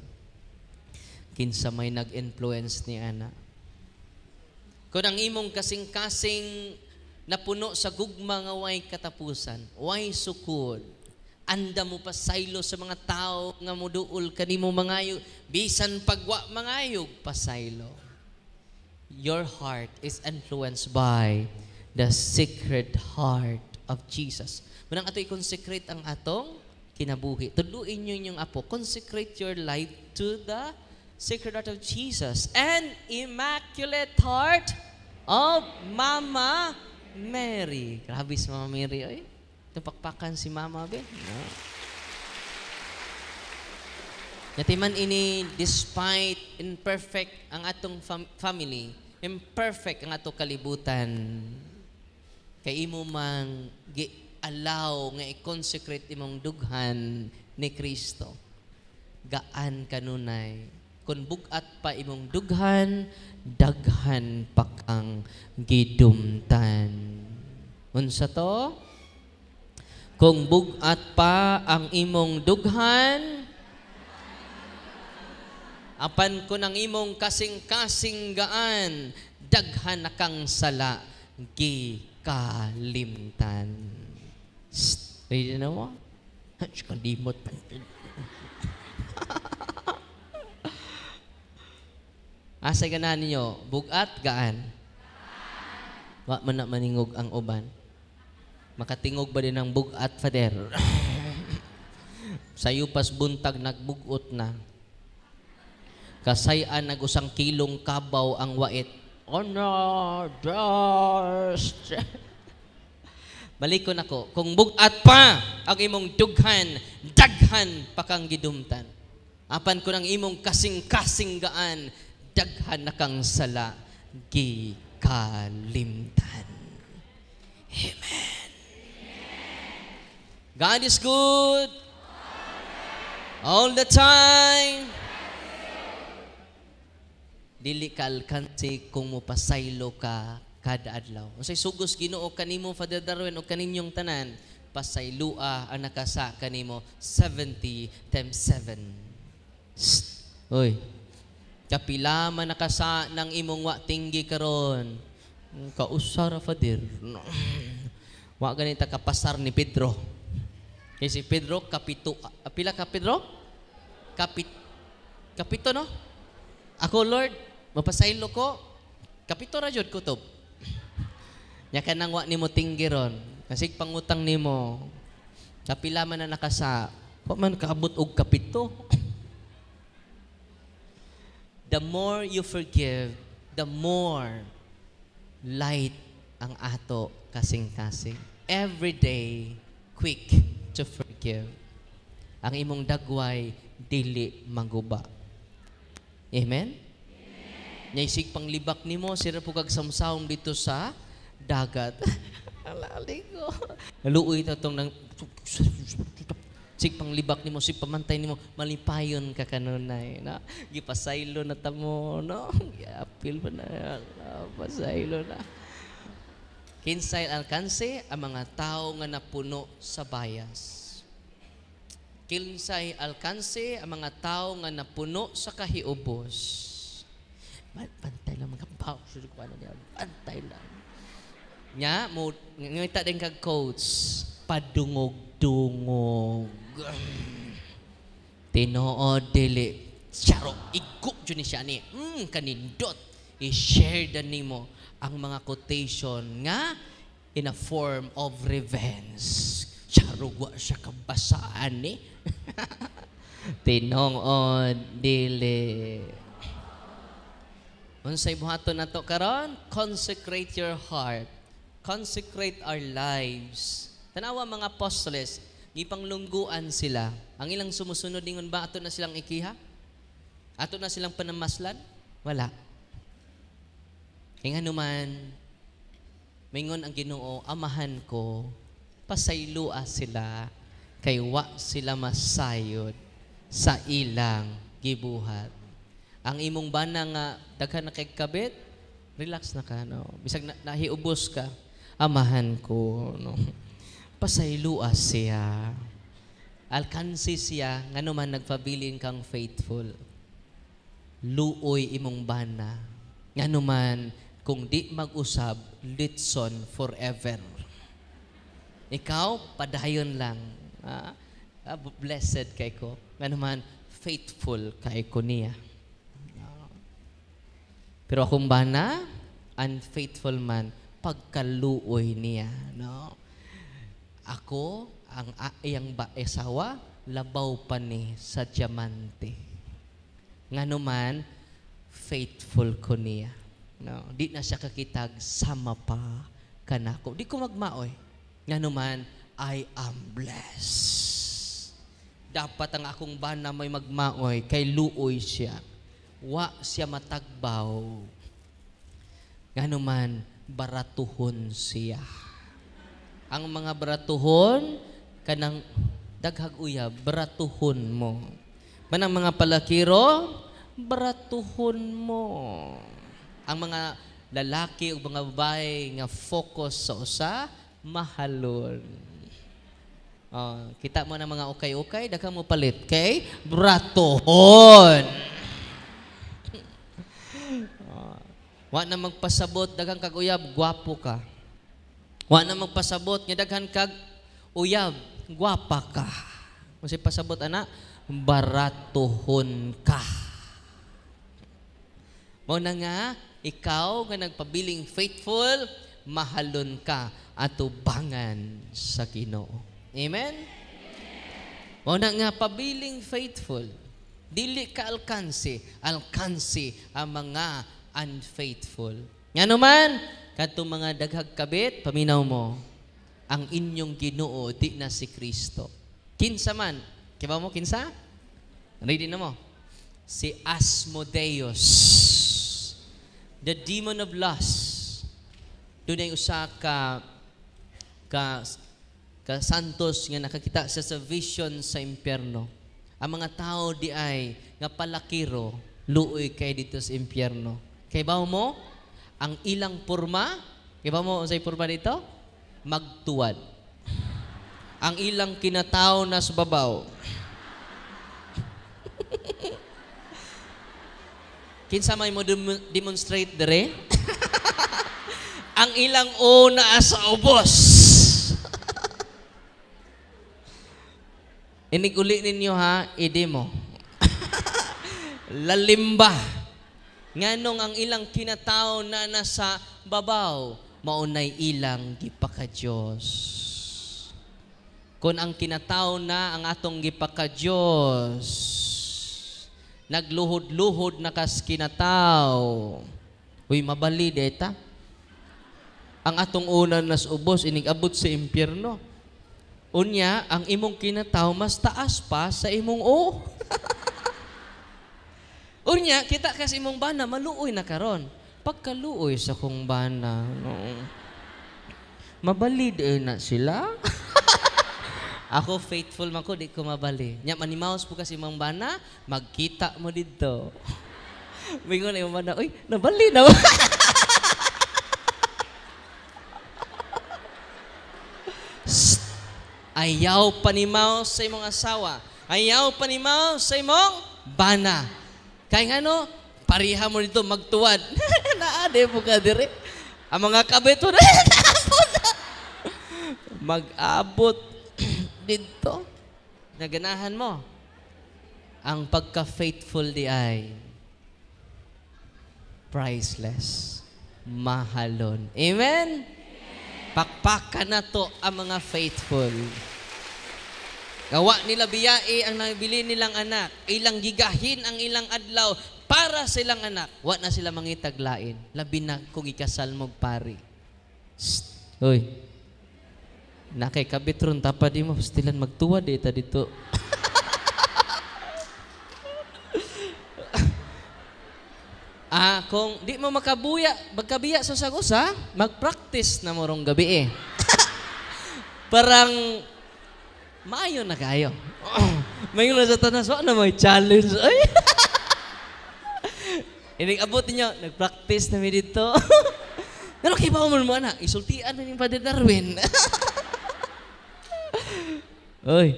Kinsa may nag-influence ni ana? Kung ang imong kasing-kasing napuno sa gugma nga way katapusan, way sukod, anda mo pa saylo sa mga tao nga muduol kanimo mangayog, bisan pagwa mangayog pasaylo. Your heart is influenced by the sacred heart of Jesus. Munang ato i-consecrate ang atong kinabuhi. Tuduin nyo yung apo. Consecrate your life to the sacred heart of Jesus and immaculate heart of Mama Mary. Grabe si Mama Mary, oy. Tupakpakan si Mama, be. No. Yatiman ini, despite imperfect ang atong family, imperfect ang atong kalibutan, kay imo mang allow nga i-consecrate imong dughan ni Kristo. Gaan kanunay. Kung bugat pa imong dughan, daghan pa kang gidumtan. Unsa to? Kung bugat pa ang imong dughan, apan kung ang imong kasing-kasing gaan, daghan na kang sala, gikalimtan. Ready na mo? Kalimot. Asa ganahan ninyo? Bugat, gaan? Wa man na maningog ang uban. Makatingog ba din ang bugat, Father? Sayo pas buntag nagbugot na. Kasayan nag-usang kilong kabaw ang wait. Honor, just. Balikon ako. Kung bugat pa ang imong dughan, daghan pa kang gidumtan. Apan ko ng imong kasing-kasing gaan, daghan na kang sala, gikalimtan. Amen. God is good all the time. Dili ka alkansi kung mupasaylo ka kada adlaw. Unsay sugos Ginoo kanimo, Father Darwin, o kaninyong tanan, pasaylua ang nakasa kanimo 70 times 7. Oy, kapila man nakasa ng imong wa tinggi karon. Kausara, Father. Wa ganita kapasar ni Pedro. Kasi si Pedro kapito, pila ka Pedro? Kapito, no? Ako, Lord, mapasaylo ko, kapito ra jud kutob. Nya kanang wa nimo tinggiron, kasi pangutang nimo, kapila man na nakasa, wa man kaabot og kapito. The more you forgive, the more light ang ato kasing-kasing. Every day, quick to forgive. Ang imong dagway, dili maguba. Amen? Naisig pang libak ni mo, sira po kag samsawm dito sa dagat. Alali ko. Naluoy ito itong nang sig pang libak ni mo, sig pamantay ni mo, malipayon ka kanunay. No? Gipasaylo na tamo, no? Giapil pa na, pasaylo na. Kinsay alkanse ang mga tao nga napuno sa bias. Kinsay alkanse ang mga tao nga napuno sa kahiubos. Pantay lang mga pao. Pantay lang. Nya, ngita din kag quotes. Padungog-dungog. Tinood dili. Charo, iguk dyan siya ni. Kanindot. I-share dan nimo ang mga quotation nga in a form of revenge. Charugwa siya kabasaan ni. Tinongod dili. Unsay buhaton nato karon? Consecrate your heart. Consecrate our lives Tanawa mga apostoles, gipanglungguan sila. Ang ilang sumusunod ningon ba ato na silang ikiha? Ato na silang panamaslan? Wala. Kaya nga naman, mingon ang Ginoo, amahan ko, pasaylua sila, kay wa sila masayod sa ilang gibuhat. Ang imong bana nga, daghan na kay kabit, relax na ka, no? Bisag nahiubos ka, amahan ko, no? Pasaylua siya. Alkansi siya, nga naman nagpabilin kang faithful. Luoy imong bana. Nga naman, kung di mag-usab, litson forever. Ikaw, padayon lang. Blessed kay ko. Nga naman, faithful kay ko niya. Pero akong bana, unfaithful man, pagkaluoy niya. No? Ako, ang iyang asawa, labaw pa ni sa diamante. Nga naman, faithful ko niya. No, di na siya kakitag sama pa kanako. Di ko magmaoy. Nga naman, I am blessed. Dapat ang akong bana may magmaoy kay luoy siya. Wa siya matagbaw. Nga naman, baratuhon siya. Ang mga baratuhon, kanang daghag uyab, baratuhon mo. Manang mga palakiro, baratuhon mo. Ang mga lalaki o mga babae nga focus sa usa, mahalon. Kita mo na mga ukay-ukay, daghang mo palit. Okay? Bratohon. Wa na magpasabot, daghang kag uyab, gwapo ka. Wa na magpasabot, nga daghan kag uyab, gwapa ka. Kung si pasabot, ana, baratohon ka. Mo na nga, ikaw nga nagpabiling faithful, mahalon ka at ubangan sa Ginoo. Amen? O na nga, pabiling faithful. Dili ka alkansi ang mga unfaithful. Nga naman, katong mga daghag kabit, paminaw mo, ang inyong Ginoo di na si Kristo. Kinsa man, kiba mo kinsa? Ready na mo? Si Asmodeus. The demon of lust. Doon ay usa ka santos nga nakakita sa vision sa impyerno. Ang mga tao di ay nga palakiro, luoy kay dito sa impyerno. Kay ba mo? Ang ilang porma, kay ba mo unsay porma dito? Magtuwad. Ang ilang kinatao na sa babaw. Kinsa may mo demonstrate dire? Ang ilang una sa ubos. Iniguli ninyo ha, idemo. Lalimba. Nganong ang ilang kinatao na nasa babaw, maunay ilang gipaka-Diyos. Kung ang kinatao na ang atong gipaka-Diyos, nagluhod-luhod na kas kinatao. Uy, mabali deta. Ang atong unan nas ubos, inigabot sa impyerno. Unya, ang imong kinatao, mas taas pa sa imong o. Unya, kita kasi imong bana, maluoy na karon. Pagkaluoy sa kong bana, no? Mabali na sila. Ako faithful man ko, di ko mabali. Nya manimaos po kasi imong bana, magkita mo dito. Mingon na imong bana, uy, nabali na. Ayaw panimaos sa imong asawa. Ayaw panimaos sa imong bana. Kaya nga no, pariha mo dito magtuwad. Naade po ka dire. Ang mga kabit mo na, mag-abot dito. Naganahan mo. Ang pagka-faithful di ay priceless. Mahalon. Amen? Pakpakan na to ang mga faithful. Gawa nila biyai ang nabili nilang anak. Ilang gigahin ang ilang adlaw para silang anak. Wa na sila mangitaglain. Labi na kung ikasal mo pari. Uy. Nakay kabitron tapad mo pastilan magtuwa dito dito. Kung di mo magkabiya sa sagusa, mag-practice na morong gabi Parang maayo na kayo. May na sa tanas, na may challenge. Ay! Abot niyo, nag-practice na mi dito. Pero kaya ba mo na, isultian na yung Padre Darwin. Oy,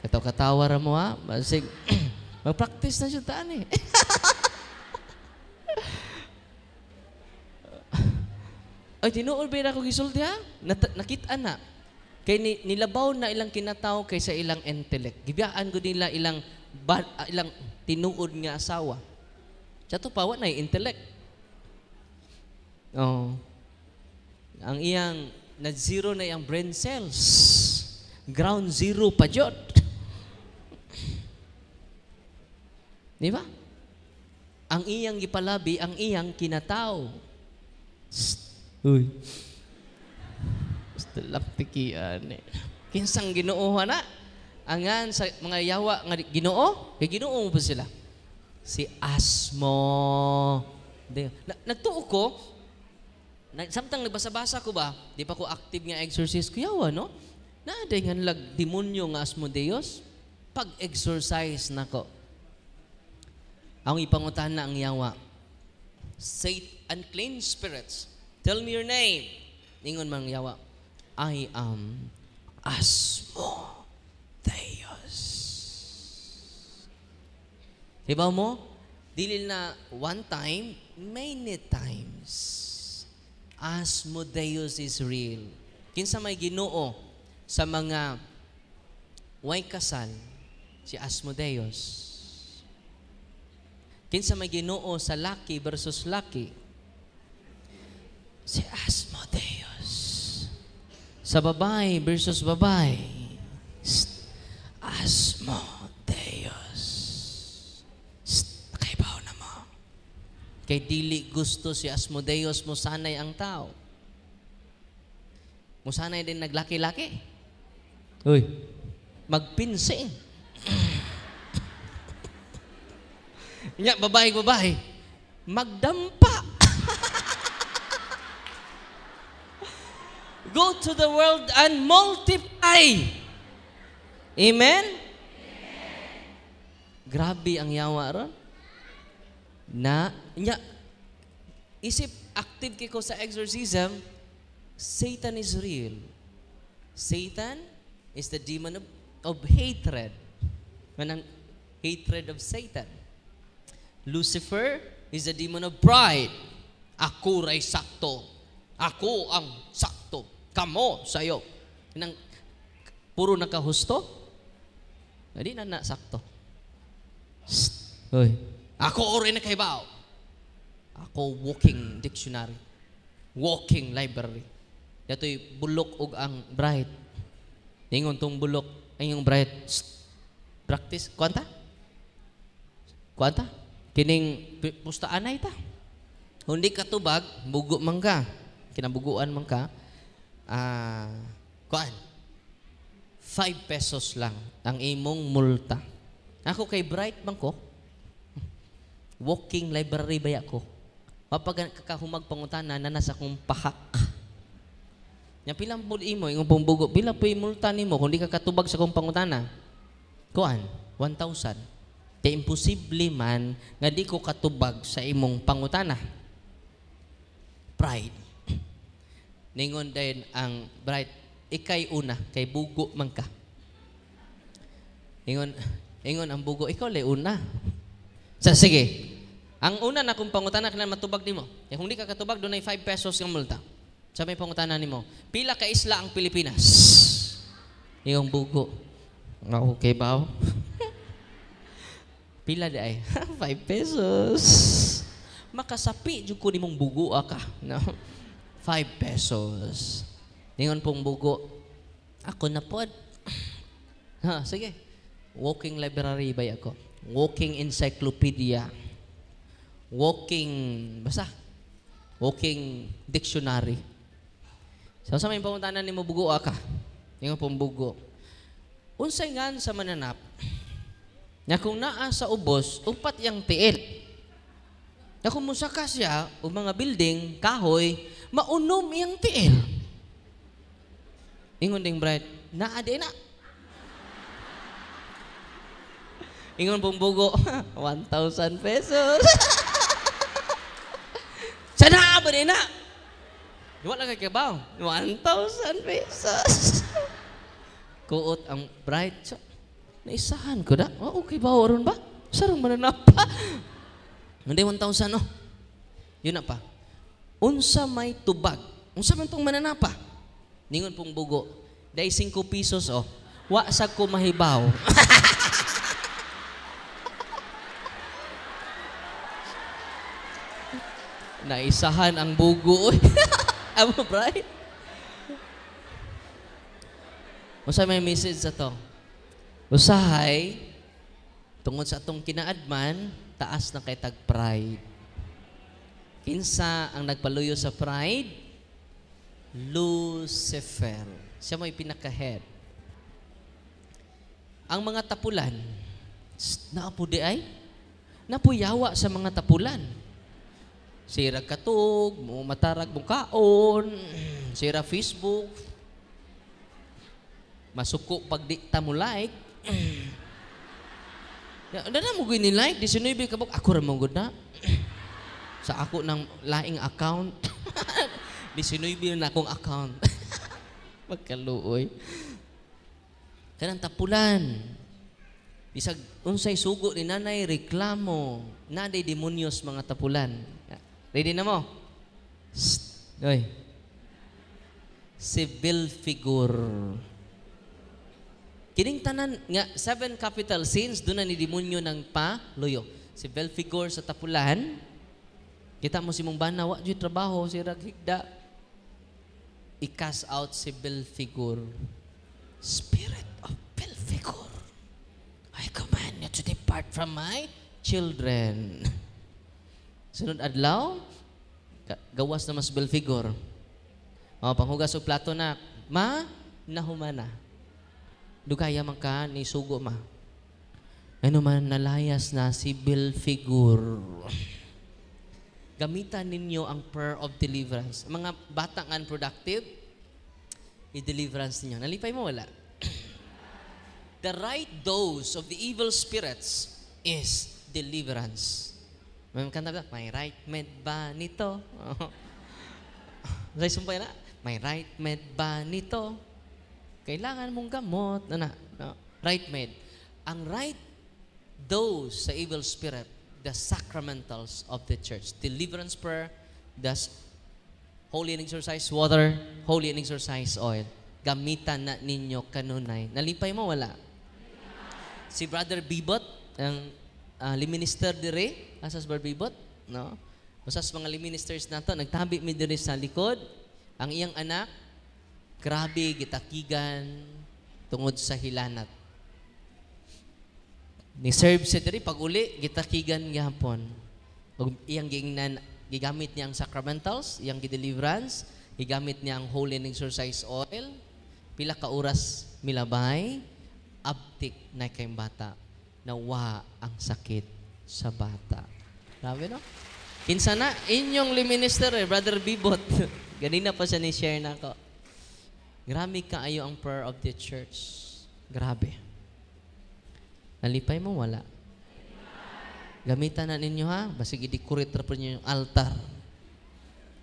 katawa ra mo ha. Basig, mag-practice na siya taan Ay, tinuol ba ako gisulti ha? Nakita na. Kay nilabaw na ilang kinataw kaysa ilang intellect. Gibiyaan ko nila ilang tinuod nga asawa. Chato pa, na intellect. Oh. Ang iyang na-zero na iyang brain cells. Ground zero pa jud. Di ba? Ang iyang gipalabi, ang iyang kinataw. Uy. Basta lang tikian Kinsang Ginoo na. Angan sa mga yawa nga Ginoo, kay Ginoo mo pa sila. Si Asmo. Nagtuo ko, samtang nagbasa-basa ko ba, di pa ko active nga exorcist ko yawa, no? Naaday nga lag demonyo nga Asmodeus, pag-exorcise na ko. Ang ipangutan na ang yawa. Say unclean spirits. Tell me your name. Ningon man yawa. I am Asmodeus. Diba mo? Dili na one time, many times. Asmodeus is real. Kinsa may Ginoo sa mga way kasal, si Asmodeus. Kinsa may Ginoo sa laki versus laki, si Asmodeus. Sa babae versus babae, Asmodeus. Nakaibaw na mo. Kay dili gusto si Asmodeus mo sanay ang tao. Mo sanay din naglaki-laki. Uy, magpinsi. Nya, babae, magdampa. Go to the world and multiply. Amen? Grabe ang yawa ron. Isip active kiko sa exorcism, Satan is real. Satan is the demon of hatred. Manang hatred of Satan. Lucifer is the demon of pride. Ako ray sakto. Ako ang sakto. Kamo sayo. Nang puro nakahusto. Hindi na sakto. Hoy. Ako ori na kaibaw. Ako walking dictionary. Walking library. Dato'y bulok og ang bride. Ningon tong bulok ay yung bride. Practice. Kuwanta? Kining pustaanay ta. Hindi ka tubag, bugo man ka. Kinabuguan man ka. Kuan? 5 pesos lang ang imong multa. Ako kay bright man ko. Walking library ba ako? Mapag kakahumag pangutana na nasa kong pahak. Nya pilang pud imo imong pambugo, pila po multa nimo kung di ka katubag sa kong pangutana? Kuan? 1,000. Kaya imposible man nga di ko katubag sa imong pangutana. Pride. Ningon din ang bright, ikay una, kay bugo man ka. Ingon ang bugo, ikaw lay una. Sige. Ang una na kung pangutana ka matubag nimo. Kung di ka katubag, doon ay 5 pesos yung multa. Sa may pangutana nimo, pila ka isla ang Pilipinas? Yung bugo. Okay ba? Pila di ay? 5 pesos. Makasapi, dyan ko nimong bugo ka. No? 5 pesos. Ningon pong bugo, ako na pod. Sige. Walking library ba ako? Walking encyclopedia. Walking dictionary. So sa may pamuntanan ni mo bugo ka. Yung pumbugo. Unsay ngan sa mananap, na kung naa sa ubos, upat yang tiil. Na kung musaka siya, o mga building, kahoy, maunom yang tiil. Ingon ding bright, naa di na. Ingon pumbugo, 1,000 pesos. Sana ba di na? Wala ka kabaw, 1,000 pesos. Kuot ang bright. So, naisahan ko na. Oh, okay ba? Oron ba? Sarang mananapa. Hindi 1,000, no? Yun na pa. Unsa may tubag. Unsa man itong mananapa. Ningon pong bugo. Dahil 5 pesos, oh. Wa sa ko mahibaw. Naisahan ang bugo. Amo, bright. Usahay may message sa to. Usahay, tungod sa atong kinaadman, taas na kay tag pride. Kinsa ang nagpaluyo sa pride? Lucifer. Siya may pinaka-head. Ang mga tapulan, naapo di ay? Napuyawa sa mga tapulan. Sira katog, matarag mong kaon, sira Facebook, masuko pag di ta mo like. Na mo gini like, 19 ka ako ra mo gud na. Sa ako ng laing account. 19 na akong account. Magkaluoy. Kanang tapulan. Bisag unsay sugo ni nanay reklamo, naday demonyos mga tapulan. Ready na mo? Oy. Civil figure. Kining tanan nga 7 capital sins doon na ni demonyo ng paluyo. Civil figure sa tapulan. Kita mo si mong bana wa jud trabaho si raghigda. I-cast out civil figure. Spirit of Belphegor, I command you to depart from my children. Sunod adlaw, gawas na mas Belphegor. Panghugas og plato na, ma, nahumana. Dugaya man ka, ni sugo ma. Ano man nalayas na si Belphegor. Gamitan ninyo ang prayer of deliverance. Mga batang unproductive, i-deliverance ninyo. Nalipay mo, wala? The right dose of the evil spirits is deliverance. May kanta ba? May right med ba nito? Say sumpay na? May right med ba nito? Kailangan mong gamot. No. Right med. Ang right dose sa evil spirit, the sacramentals of the church. Deliverance prayer, the holy and exorcise water, holy and exorcise oil. Gamitan na ninyo kanunay. Nalipay mo, wala? Si Brother Bibot, ang liminister dire, asas Brother Bibot, no? Usas mga liministers nato, nagtabi mi dire sa likod. Ang iyang anak, grabe, gitakigan, tungod sa hilanat. Ni-serve siya dire, pag uli, gitakigan gihapon. Iyang gigamit niya ang sacramentals, iyang gideliverance, gigamit niya ang holy and exorcise oil, pila ka oras milabay, abtik na kayong bata, nawa ang sakit sa bata. Grabe, no? Kinsa na, inyong liminister, Brother Bibot. Ganina pa siya ni-share na ko. Grabe kaayo ang prayer of the church. Grabe. Nalipay mo, wala. Gamitan na ninyo, ha? Basig i-decorate na po ninyo yung altar.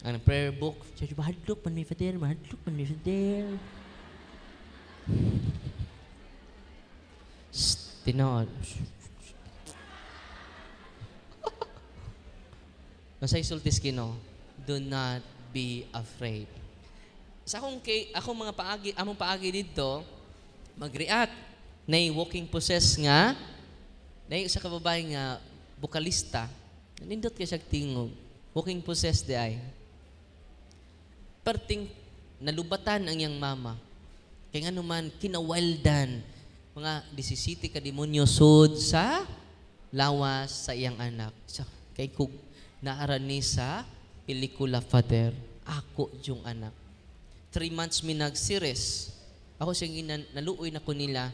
Ang prayer book. Church, mahadlok man mi Fader, mahadlok man mi Fader. Tinood. Masay sultis kino, do not be afraid. Sa akong mga paagi, among paagi dito, mag-react na walking possess nga, na sa kababae nga, bukalista, nindot ka siya tingog, walking possess di ay. Perting nalubatan ang iyang mama. Kaya nga naman, kinawaldan, mga 17 ka demonyo sud sa lawas sa iyang anak. So, kay kung naarani sa pelikula Father, ako yung anak. 3 months mi nag-series. Ako siya naluoy na ko nila.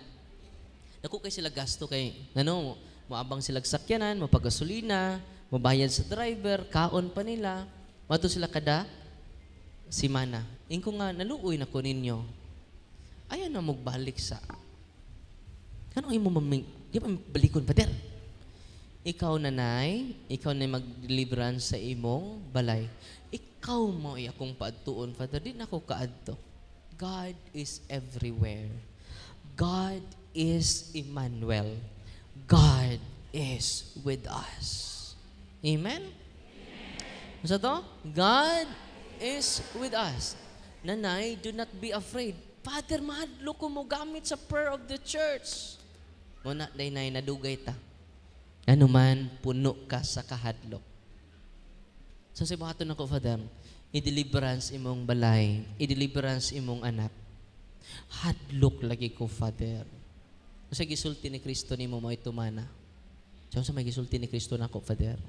Naku kay sila gasto kay, moabang sila sakyanan, mapagasolina, mabayad sa driver, kaon pa nila. Mato sila kada simana. Ingko nga, naluoy na ko ninyo. Ayaw na magbalik sa, ano ay mo di ba balikon pa der? Ikaw nanay, ikaw na mag-deliverance sa imong balay. Ikaw mo akong paadtuon, Father, di na ako kaadto. God is everywhere. God is Emmanuel. God is with us. Amen? Sa to? God is with us. Nanay, do not be afraid. Father, mahadlo ko mo gamit sa prayer of the church. Muna, day nadugay ta. Ano man, puno ka sa kahadlok. So, si bahaton ako, Father, i-deliverance imong balay, i-deliverance imong anak. Hadlok lagi ko, Father. Sa gisulti ni Kristo ni mo mo itumana. So, sa may gisulti ni Kristo na ko, Father,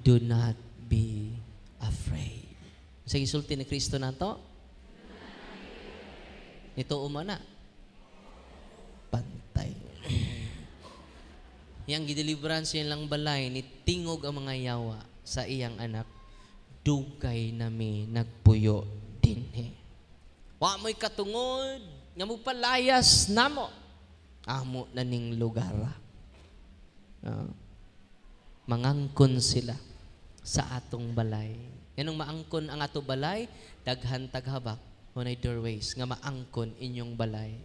do not be afraid. Sa gisulti ni Kristo na to, ito umana. Pantay. Yang gideliverance yan lang balay, ni tingog ang mga yawa sa iyang anak, dugay nami nagpuyo dinhi. Wa mo'y katungod, nga mo palayas namo, amo na ning lugar. Mangangkon sila sa atong balay. Yanong maangkon ang ato balay, daghan taghabak, hunay doorways, nga maangkon inyong balay.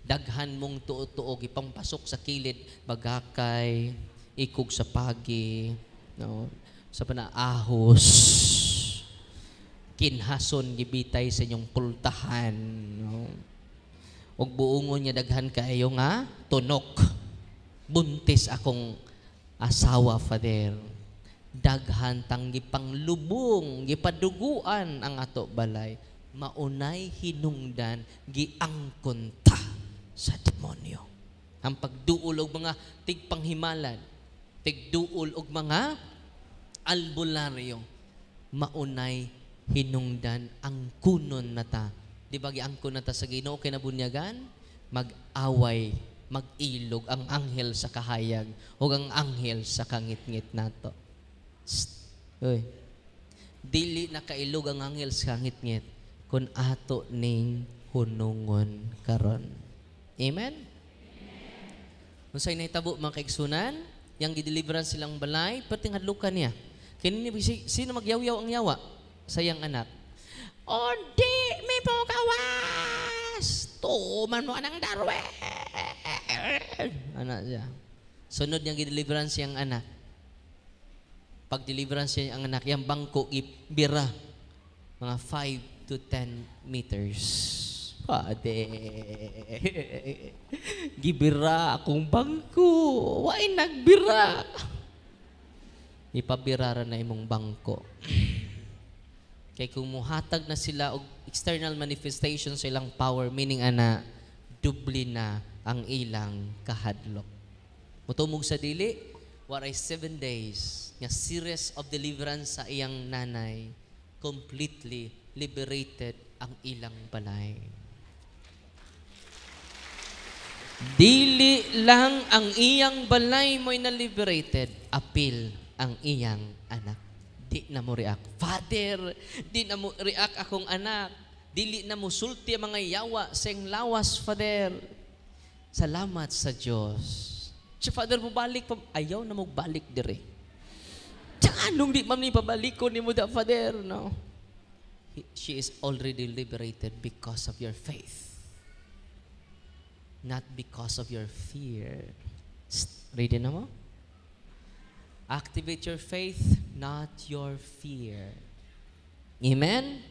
Daghan mong tuo-tuog, ipampasok sa kilid, bagakay, ikog sa pagi, sa panaahos, kinhason, gibitay sa inyong pultahan. Og buongon niya daghan kaayo nga, tunok. Buntis akong asawa, Father. Daghan tang gipanglubong, gipaduguan ang ato balay. Maunay hinungdan, giangkon ta sa demonyo. Ang pagduol og mga tigpanghimalan, tigduol og mga albularyo, maunay hinungdan ang kunon nata. Di ba giangkon nata sa Ginoo kay nabunyagan? Mag-away, mag-ilog ang anghel sa kahayag o ang anghel sa kangit-ngit nato. Uy. Dili nakailog ang anghel sa kangit-ngit kun ato ning hunungon karon. Amen? Kung sa'yo nahitabo mga kaigsunan, yang gideliverance silang balay, pati hadlukan niya. Kaya sino magyaw-yaw ang yawa? Sayang anak. O di, may pukawas! Tuman mo anang darwe! Anak siya. Sunod niyang gideliverance siyang anak. Pag deliverance siya ang anak, yung bangko, ibira. Mga 5 to 10 meters. Pade. Gibira akong bangko. Why nagbira? Ipabirara na imong bangko. Kaya kung muhatag na sila og external manifestation sa ilang power, meaning ana, dubli na ang ilang kahadlok. Mutumog sa dili, waray 7 days, nga series of deliverance sa iyang nanay, completely liberated ang ilang balay. Dili lang ang iyang balay mo'y na-liberated, apil ang iyang anak. Di na mo react. Father, di na mo react akong anak. Dili na mo sulti ang mga yawa sa iyong lawas, Father. Salamat sa Diyos. Si Father, mabalik pa. Ayaw na mo balik dire. Tsaka anong di mami pabalikon ni mo da, Father, no? She is already liberated because of your faith. Not because of your fear. Ready na mo? Activate your faith, not your fear. Amen?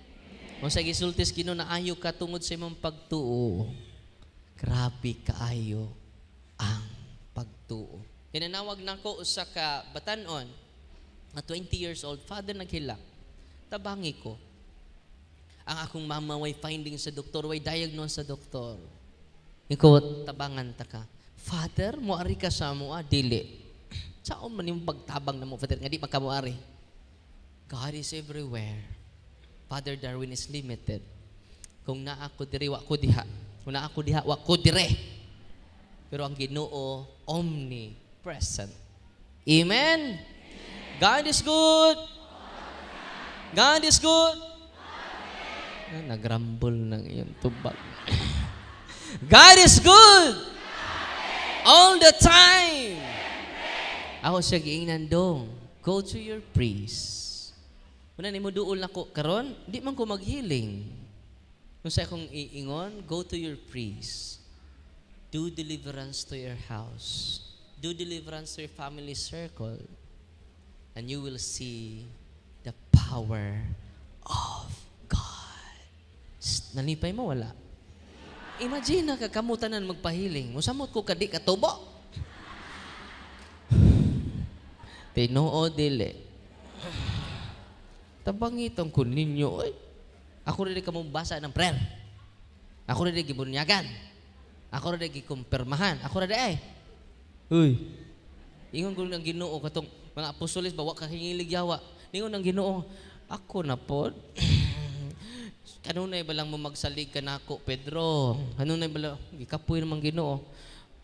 Kung sa gisultis kino na ayo ka tungod sa imong pagtuo, grabe kaayo ang pagtuo. Kinanawag na ko usa ka batanon, na 20 years old, father naghilak. Tabangi ko. Ang akong mama way finding sa doktor, way diagnose sa doktor. Ikaw, tabangan ta ka. Father, muari ka sa mo, dili. Saan man yung pagtabang na mo, Father, nga di magkamuari. God is everywhere. Father Darwin is limited. Kung naa ko diri, wa ko diha. Kung naa ko diha, wa ko dire. Pero ang Ginoo, omnipresent. Amen? God is good. God is good. Nagrambol ng iyong tubag. God is good. All the time. Ako siya giingnan dong. Go to your priest. Una ni mo duol na ko karon, di man ko maghealing. Kung sa akong iingon, go to your priest. Do deliverance to your house. Do deliverance to your family circle. And you will see the power of God. Nalipay mo, wala. Imagine na kakamutanan magpahiling. Musamot ko kadi katubo. Tinoo dili. Tabangitong ko ninyo. Oy. Ako rin kamong basa ng prayer. Ako rin gibunyagan. Ako rin gikumpirmahan. Ako rin ay. Uy. Ingon ko ng Ginoo katong mga apostoles bawa kahingilig yawa. Ingon ng Ginoo, ako na pod. Kanunay ba lang mo magsalig ka nako, Pedro? Kanunay ba lang, ikapoy naman Ginoo.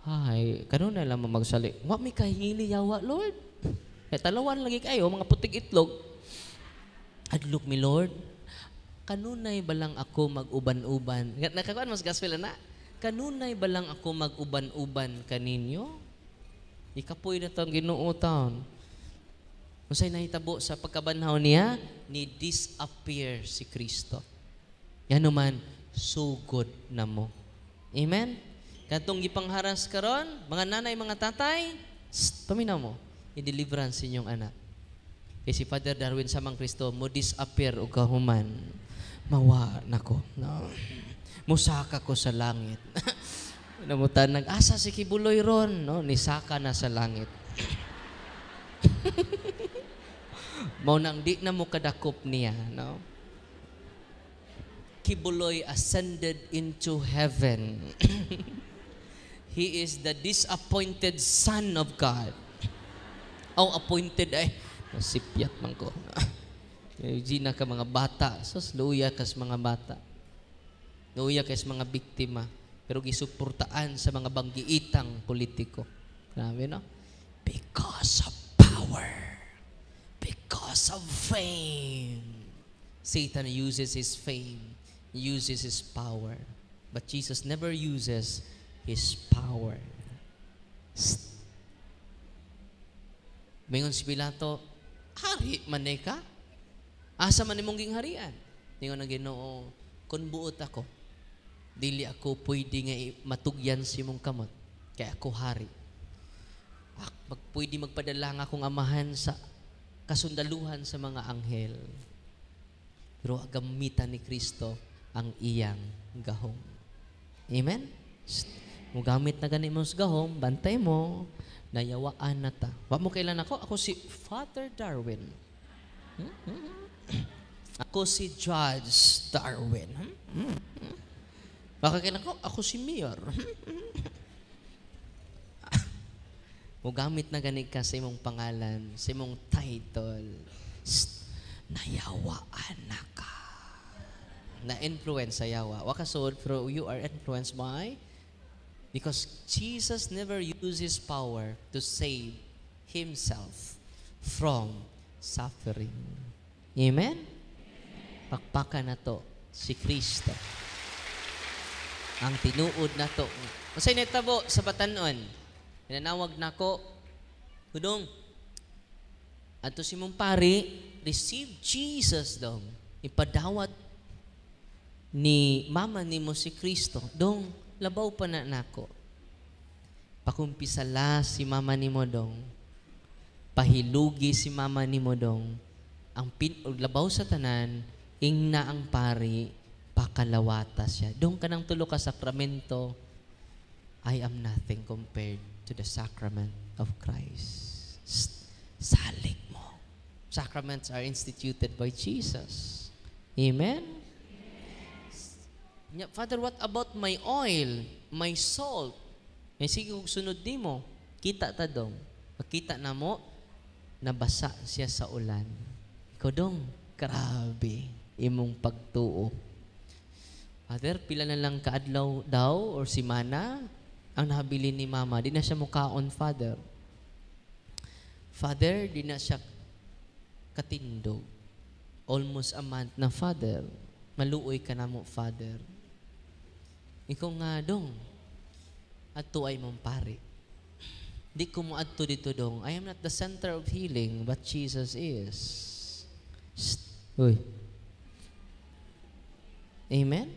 Ay, kanunay lang mo magsalig. Wa may kahingili yawa, Lord. Kaya talawan lagi kayo, mga putik itlog. Adlok mi, Lord. Kanunay ba lang ako mag-uban-uban? Nakakuan mas gospel na. Kanunay ba lang ako mag-uban-uban kaninyo? Ikapoy na itong Ginoo taon. Kung sa'y nahitabo sa pagkabanhaw niya, ni disappear si Kristo. Yan naman, sugod na mo. Amen? Katong gipangharas karon, mga nanay, mga tatay, paminaw mo, i-deliverance inyong anak. Kasi si Father Darwin samang Kristo, mo disappear o kahuman, mawa nako. No. Musaka ko sa langit. Namutan, nag-asa si Kibuloy ron, no? Nisaka na sa langit. Mao nang di na mo kadakop niya, no? Kibuloy ascended into heaven. He is the disappointed son of God. Oh, appointed ay nasipyat man ko. Gina ka mga bata. Sus, luya kas mga bata. Luya kas mga biktima. Pero gisuportaan sa mga banggiitang politiko. Grabe, no? Because of power. Because of fame. Satan uses his fame. Uses his power. But Jesus never uses his power. Mingon si Pilato, hari man ka? Asa man imong gingharian? Ningon ang Ginoo, kun buot ako, dili ako pwede nga matugyan si mong kamot. Kaya ako hari. Pwede magpadala nga akong amahan sa kasundaluhan sa mga anghel. Pero gamitan ni Kristo ang iyang gahom. Amen? Mugamit na gani mo sa gahom, bantay mo, nayawaan na ta. Wa mo kailan ako si Father Darwin. Ako si Judge Darwin. Baka kailan ako si Mayor. Mugamit na gani ka sa imong pangalan, sa imong title. Nayawaan na ka. Na-influence sa yawa. Wakasod, pero you are influenced by? Because Jesus never used His power to save Himself from suffering. Amen? Pakpakan na to si Kristo. Ang tinuod na to. Masay netabo sa batanon. Nanawag na ko, Hudong, ato si mong pari, receive Jesus dong. Ipadawat ni mama ni mo si Kristo. Dong, labaw pa na nako. Pakumpisala si mama ni mo dong. Pahilugi si mama ni mo dong. Ang labaw sa tanan, ing na ang pari, pakalawata siya. Dong ka ng tulo ka sakramento, I am nothing compared to the sacrament of Christ. Salig mo. Sacraments are instituted by Jesus. Amen? Father, what about my oil, my salt? Eh, sige, kung sunod di mo, kita ta dong. Makita na mo, nabasa siya sa ulan. Ikaw dong, grabe. imong pagtuo. Father, pila na lang kaadlaw daw or simana ang nahabilin ni mama. Di na siya mukaon, Father. Father, di na siya katindog. Almost a month na, Father. Maluoy ka na mo, Father. Ikaw nga dong, adto ay mong pari. Di ko mo adto dito dong. I am not the center of healing, but Jesus is. Uy. Amen?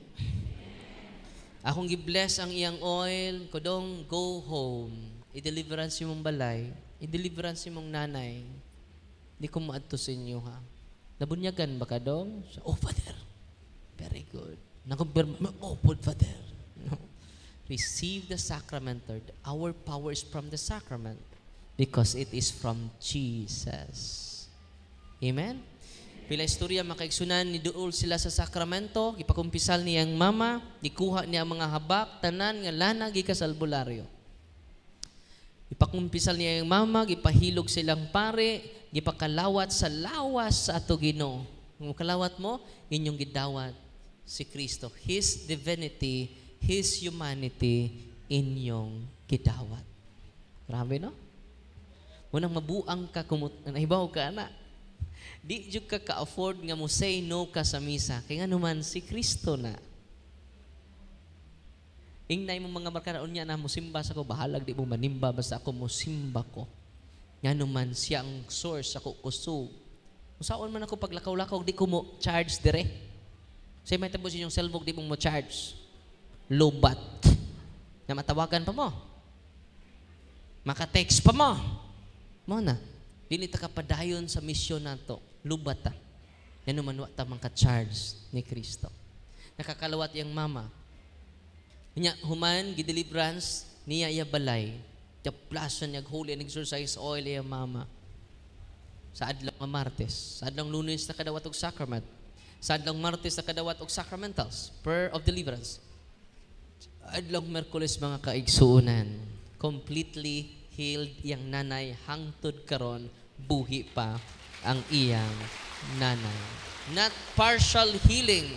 Akong gi-bless ang iyang oil, kodong go home. I-deliverance yung mong balay. I-deliverance yung mong nanay. Di ko maadto sa inyo, ha? Nabunyagan ba ka dong? Oh, Father. Very good. Nakumpirma, oh, Father. No. Receive the sacrament, Lord. Our power is from the sacrament because it is from Jesus. Amen? Pila istorya makaigsunan ni duol sila sa sakramento, gipakumpisal niyang mama, gikuha niya ang mga habak, tanan nga lana gikas albularyo. Gipakumpisal niya ang mama, gipahilog silang pare, gipakalawat sa lawas sa ato Ginoo. Kung kalawat mo, inyong gidawat si Kristo. His divinity, His humanity, inyong gidawat. Grabe, no? Munang mabuang ka, nahibaw ka na. Di jud ka ka-afford nga mo say no ka sa misa. Kaya nga naman si Kristo na. Ingnay mo mga markaraon niya na musimba sa ko, bahalag di mo manimba, basta ako musimba ko. Nga naman siya ang source ako kusog. Usaon man ako paglakaw-lakaw, di ko mo charge dire. Say may tapos yung cellphone, di mo mo charge. Lobat. Na matawagan pa mo. Maka-text pa mo. Mo na. Dili ta kapadayon sa misyon nato. Lubat ta. Yan naman ta mang ka-charge ni Kristo. Nakakalawat yung mama. Nya human gideliverance niya iya balay. Japlason niya holy and exercise oil iya mama. Sa adlaw nga Martes, sa adlaw Lunes na kadawat og sacrament. Sa adlaw Martes na kadawat og sacramentals, prayer of deliverance. Adlaw Miyerkules mga kaigsuonan, completely healed yang nanay hangtod karon buhi pa ang iyang nanay. Not partial healing,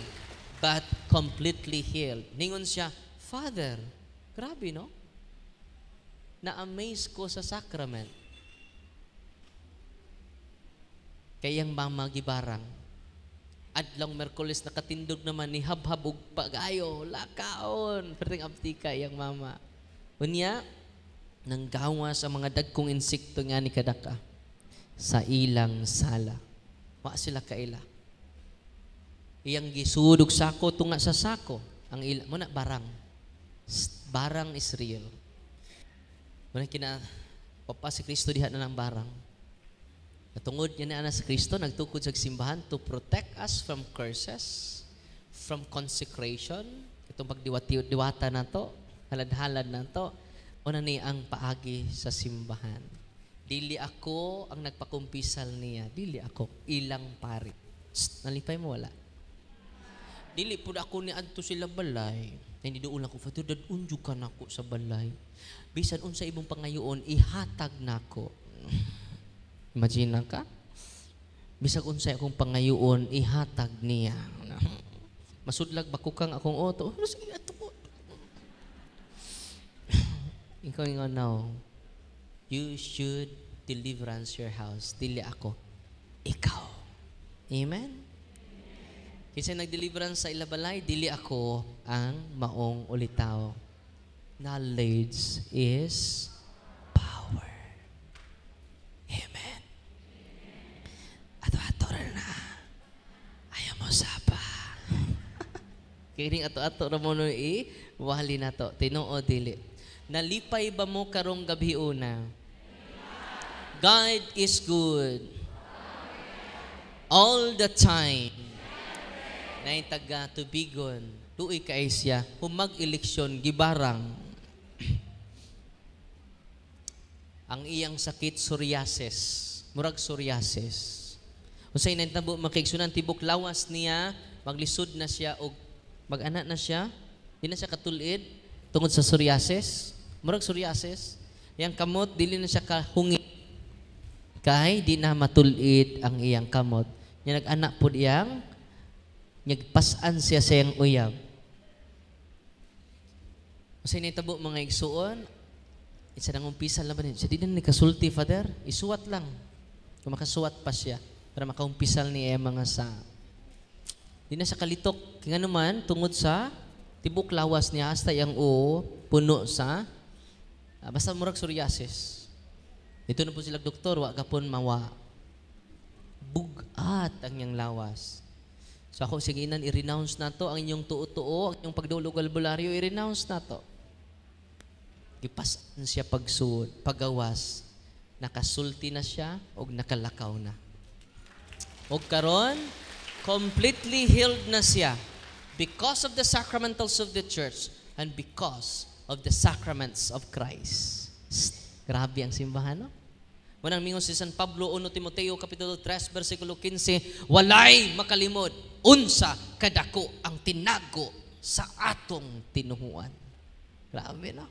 but completely healed. Ningon siya, Father, grabe no? Na-amaze ko sa sacrament. Kayang mama gibarang. Adlaw Miyerkules nakatindog naman ni habhab og pagayo, lakaon. Perting abtika yang mama. Unya, nanggawas ang mga dagkong insekto nga ni kadaka sa ilang sala. Wa sila kaila. Iyang gisudog sako tunga sa sako. Ang ila mo na barang. Barang is real. Muna kina papa si Kristo diha na ng barang. Natungod niya na sa Kristo, nagtukod sa simbahan to protect us from curses, from consecration. Itong pagdiwata na to, halad-halad na to, o na niya ang paagi sa simbahan. Dili ako ang nagpakumpisal niya. Dili ako. Ilang pari. Nalipay mo, wala. Dili po ako ni adto sila balay. Hindi doon ako, Father, dadunjo ka na ako sa balay. Bisan unsa ibong pangayoon, ihatag na ako. Imagine ka? Bisag unsa akong pangayoon, ihatag niya. Masudlag bakukang akong oto. Ano sige ato ko? Ikaw nga now, you should deliverance your house. Dili ako. Ikaw. Amen? Kasi nag-deliverance sa ilabalay, dili ako ang maong ulitaw. Knowledge is power. Amen. Ato-ato na. Ayaw mo sapa. Kiring ato-ato na mo nun wali na to. Tinoo dili. Nalipay ba mo karong gabi una? God is good. All the time. Nay taga tubigon. Tuoy kay siya. Humag-eleksyon, gibarang. Ang iyang sakit, psoriasis. Murag psoriasis. Unsay nantabo makigsunan tibok lawas niya, maglisod na siya o mag-anak na siya. Di na siya katulid tungod sa psoriasis. Murag psoriasis. Yang kamot, dili na siya kahungi. Kay di na matulid ang iyang kamot. Yan nag-anak po iyang Nagpasan siya sa iyang uyab. Masay nitabo mga igsuon, isa nang umpisa lang ba niya? Siya di na nikasulti, Father. Isuwat lang. Kung makasuwat pa siya, para makaumpisal niya mga sa... Di na siya kalitok. Kaya naman, tungod sa tibok lawas niya, hasta yung puno sa... basta murag psoriasis. Dito na po sila doktor, wag kapon mawa. Bugat ang iyang lawas. So ako, sige inan, i-renounce na to. Ang inyong tuo-tuo, ang inyong pagdulog albularyo, i-renounce na to. Gipasan siya pagsuod, pagawas. Nakasulti na siya o nakalakaw na. O karon, completely healed na siya because of the sacramentals of the church and because of the sacraments of Christ. Grabe ang simbahan, no? Manang mingon si San Pablo, 1 Timoteo Kapitulo 3, versikulo 15, walay makalimod, unsa kadako ang tinago sa atong tinuhuan. Grabe, no?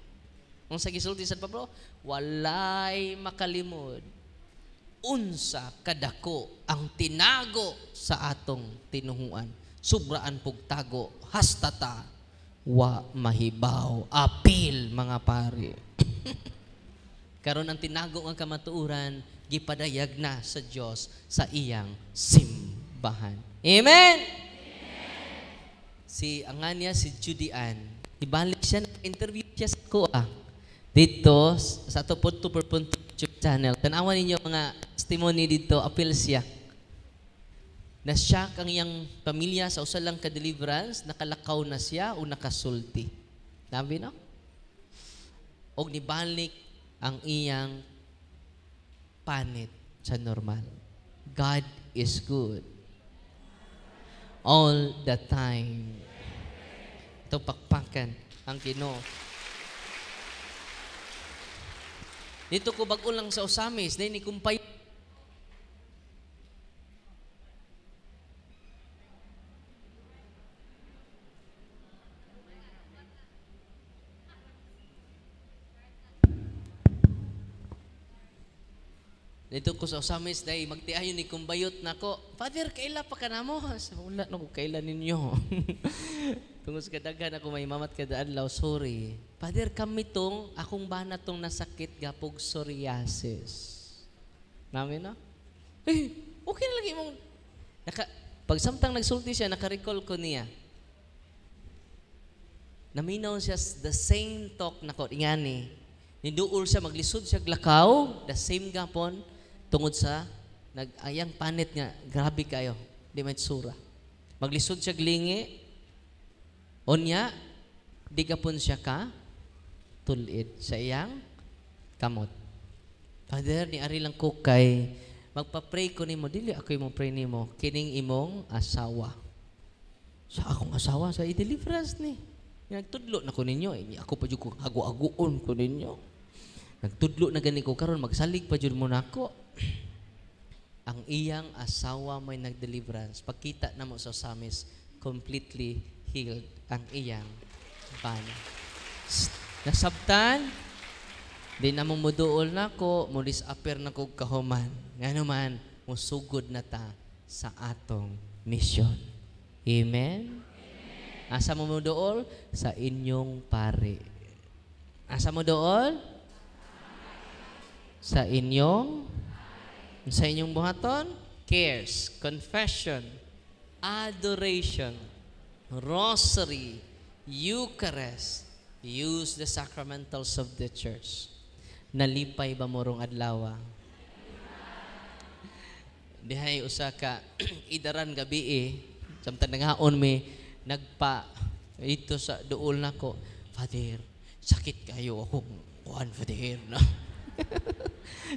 Ang sa gisulti San Pablo, walay makalimod, unsa kadako ang tinago sa atong tinuhuan. Subraan pugtago, hastata, wa mahibaw, apil mga pari. Karon ang tinago ang kamatuuran, gipadayag na sa Dios sa iyang simbahan. Amen? Si anganya si Judy Ann, ibalik siya, interview siya sa kuha. Dito, sa ito punto per punto channel. Tanawan ninyo mga testimony dito, appeal siya. Na-shock ang iyang pamilya sa usa lang ka-deliverance, nakalakaw na siya o nakasulti. Sabi, no? O nibalik ang iyang panit sa normal. God is good. All the time. Ito pakpakan ang Ginoo. Dito ko bago lang sa Osamis, na inikumpay. Dito ko sa Osamis, dahil magtiayon ni kumbayot na ko, Father, kaila pa ka na mo? Wala na ko kaila ninyo. Tungkol sa kadaghan ako may mamat kadadlaw, sorry. Father, kami tong, akong bana tong nasakit gapog psoriasis. Namin na? Okay na lagi mong, pag samtang nagsulti siya, nakarecall ko niya. Naminaw siya the same talk na ko, ingani. Niduol siya, maglisod siya glakaw, the same gapon, tungod sa, ayang panit nga, grabe kayo, di may tsura. Maglisod siya glingi, onya, di gapon siya ka, tulid sa iyang kamot. Father, ni ari lang ko kay, magpa-pray ko nimo, dili ako imong pray nimo, kining imong asawa. Sa akong asawa, sa i-deliverance ni. Nagtudlo na ko ninyo, ako pa dyan ko, agu-aguon ko ninyo. Nagtudlo na gani ko, karon magsalig pa dyan mo na ako. Ang iyang asawa may nag-deliverance. Pagkita na mo sa Samis, completely healed ang iyang bana. Nasabtan, di na mo muduol na ko, mulis aper na ko kahuman. Nga naman, musugod na ta sa atong mission. Amen? Asa mo muduol? Sa inyong pare. Asa mo dool? Sa inyong buhaton? Cares, confession, adoration, rosary, Eucharist. Use the sacramentals of the church. Nalipay ba morong adlaw? Dihay usa ka idaran gabi samtang nangaon may nagpa ito sa duol nako, Father, sakit kayo akong kuan, Father, no?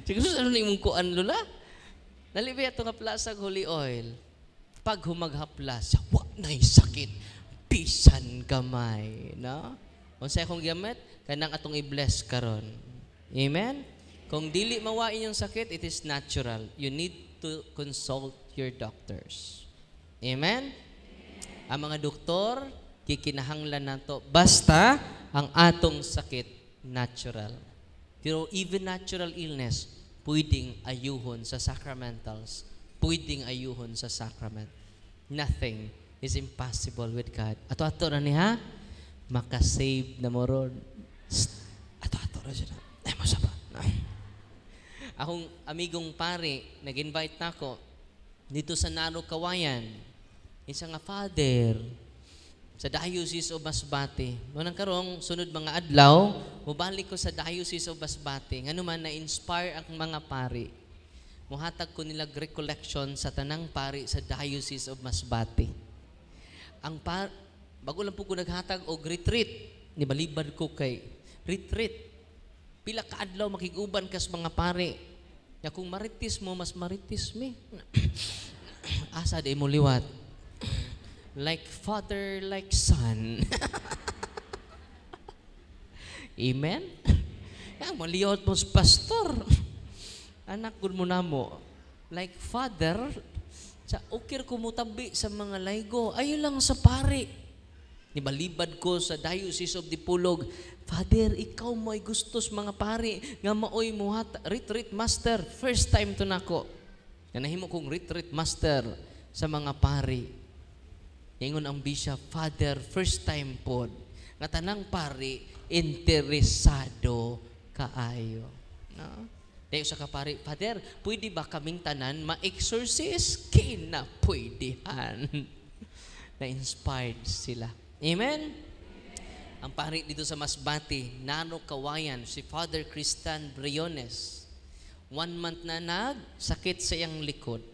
Siguro ano na imong kuan, Lola? Nalibay ito nga plasag holy oil. Pag humaghaplas, wa na'y sakit, bisan gamay, no? Kung sa akong gamit, kanang atong i-bless karon. Amen? Kung dili mawain yung sakit, it is natural. You need to consult your doctors. Amen? Ang mga doktor, kikinahanglan nato. Basta, ang atong sakit, natural. Pero even natural illness, pwedeng ayuhon sa sacramentals. Pwedeng ayuhon sa sacrament. Nothing is impossible with God. Ato-ato na niya, makasave na mo ron. Ato-ato na siya na. Ay, masaba. Akong amigong pare, nag-invite na ako dito sa Naro, Kawayan. Isa nga father sa Diocese of Masbate. Nung karong sunod mga adlaw, mubalik ko sa Diocese of Masbate. Nga naman na-inspire ang mga pari. Muhatag ko nila recollection sa tanang pari sa Diocese of Masbate. Bago lang po ko naghatag og retreat, nibalibad ko kay retreat. Pila ka adlaw makiguban kas mga pari. Ya kung maritis mo, mas maritis mi. Asa di mo liwat. Like father, like son. Amen? Yang maliyot mo sa pastor. Anak ko mo na mo. Like father, sa ukir ko mo tabi sa mga laygo. Ayaw lang sa pari. Nibalibad ko sa Diocese of Dipolog. Father, ikaw mo'y gustos mga pari. Nga maoy mo retreat master. First time to nako. Nahimo kong retreat master sa mga pari. Ingon ang bishop, Father, first time po. Nga tanang pari, interesado kaayo. No? Dahil sa kapari, Father, pwede ba kaming tanan ma-exorcise? Kinapwedihan. Na-inspired sila. Amen? Ang pari dito sa Masbate, Nano, Kawayan, si Father Cristan Briones. 1 month na nagsakit sa iyang likod.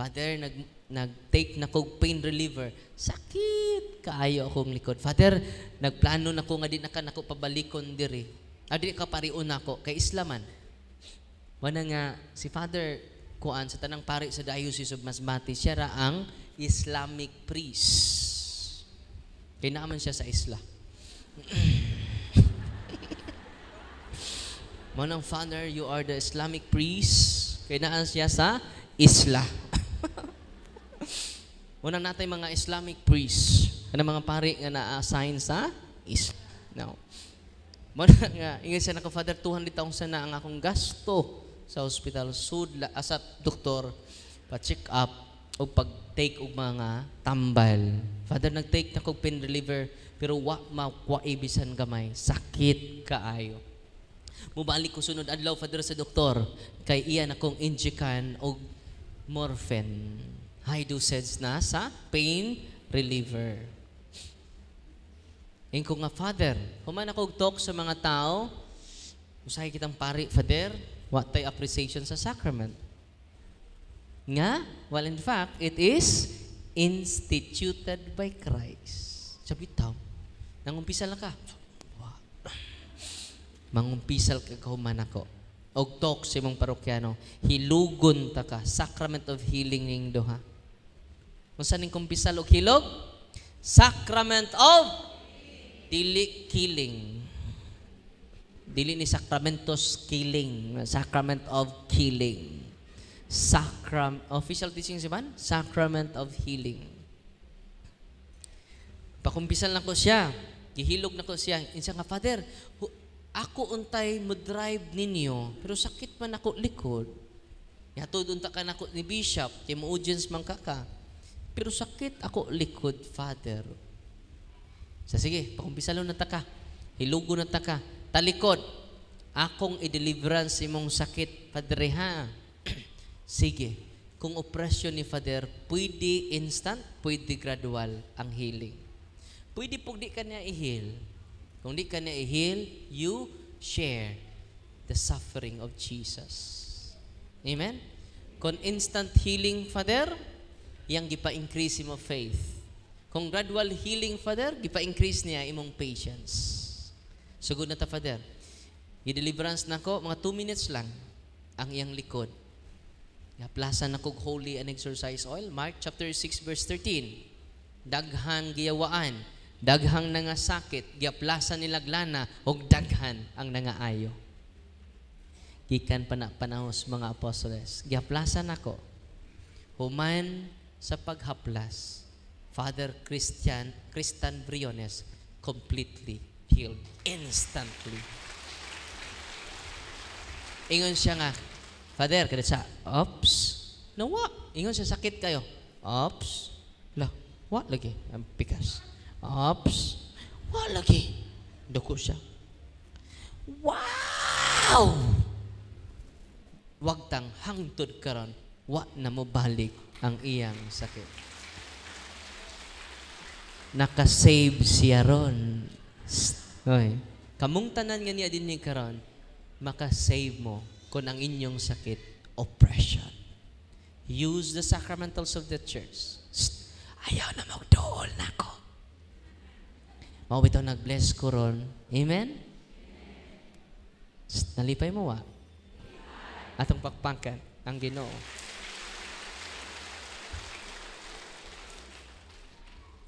Father, nag-take na kong pain reliever. Sakit kaayo akong likod. Father, nagplano na ko nga din nako pabalikon diri. Adi ka pariun ako kay Islaman. Wala nga si Father kuan sa tanang pari sa Diocese of Masbate, siya ra ang Islamic priest. Kaya naaman siya sa isla. Manang Father, you are the Islamic priest. Kaya naan siya sa isla. Unang natay mga Islamic priests. Kana mga pari nga na-assign sa isla. Now, muna nga, ingay siya naka, Father, 200,000 na ang akong gasto sa hospital. Sud, asap doktor, pa-check up o pag-take og mga tambal. Father, nag-take na kong pain reliever, pero ibisan gamay. Sakit kaayo. Mubalik ko sunod adlaw, Father, sa doktor. Kay iyan akong injekan og morphine. High dosage na sa pain reliever. Ngayon ko nga, Father, human ako talk sa mga tao, usahay kitang pari, Father, what tayo appreciation sa sacrament. Nga, well, in fact, it is instituted by Christ. Sabi tao, nangumpisal na ka. Mangumpisal ka kahuman ako. Og talk sa imong parokyano, hilugon ta ka, sacrament of healing ning duha. Kung saan ning kumpisal og hilog? Sacrament of dili killing. Dili ni sacramentos killing, sacrament of killing. Official teaching si man? Sacrament of healing. Pakumpisal na ko siya, gihilog na ko siya. Insa nga, Father, ako untay mo drive ninyo, pero sakit man ako likod. Yatod unta ka na ko ni Bishop, kay mo audience man ka. Pero sakit ako likod, Father. Sige, pakumpisalo na ta ka. Hilugo na ta ka. Talikod, akong i-deliverance imong sakit, Padre, ha? Sige, kung oppression ni Father, pwede instant, pwede gradual ang healing. Pwede po di ka niya i-heal. Kung di ka niya i-heal, you share the suffering of Jesus. Amen? Kung instant healing, Father, yang gipa-increase mo faith. Kung gradual healing, Father, gipa-increase niya imong patience. Sugod na ta, Father. I-deliverance na ko, mga 2 minutes lang ang iyang likod. Yaplasan na kog holy and exercise oil. Mark chapter 6 verse 13. Daghang giyawaan, daghang nangasakit, giaplasan nilaglana, og daghan ang nangaayo. Gikan pa na panahos mga apostoles. Giaplasan ako. Human sa paghaplas, Father Cristan Briones completely healed instantly. Ingon siya nga, Father, kada sa, ops, nawa. Ingon siya, sakit kayo. Ops, la, Wa lagi. Ang pikas. Ops. Wa lagi. Duko siya. Wow! Wag tang hangtod karon. Wa na mo balik ang iyang sakit. Naka-save siya ron. Oy. Kamong tanan nga niya din ni karon, maka-save mo kung ang inyong sakit, oppression. Use the sacramentals of the church. Ayaw na magdool na ako. Mao bitaw nag-bless ko ron. Amen? Nalipay mo wa? Atong pakpakan ang Ginoo.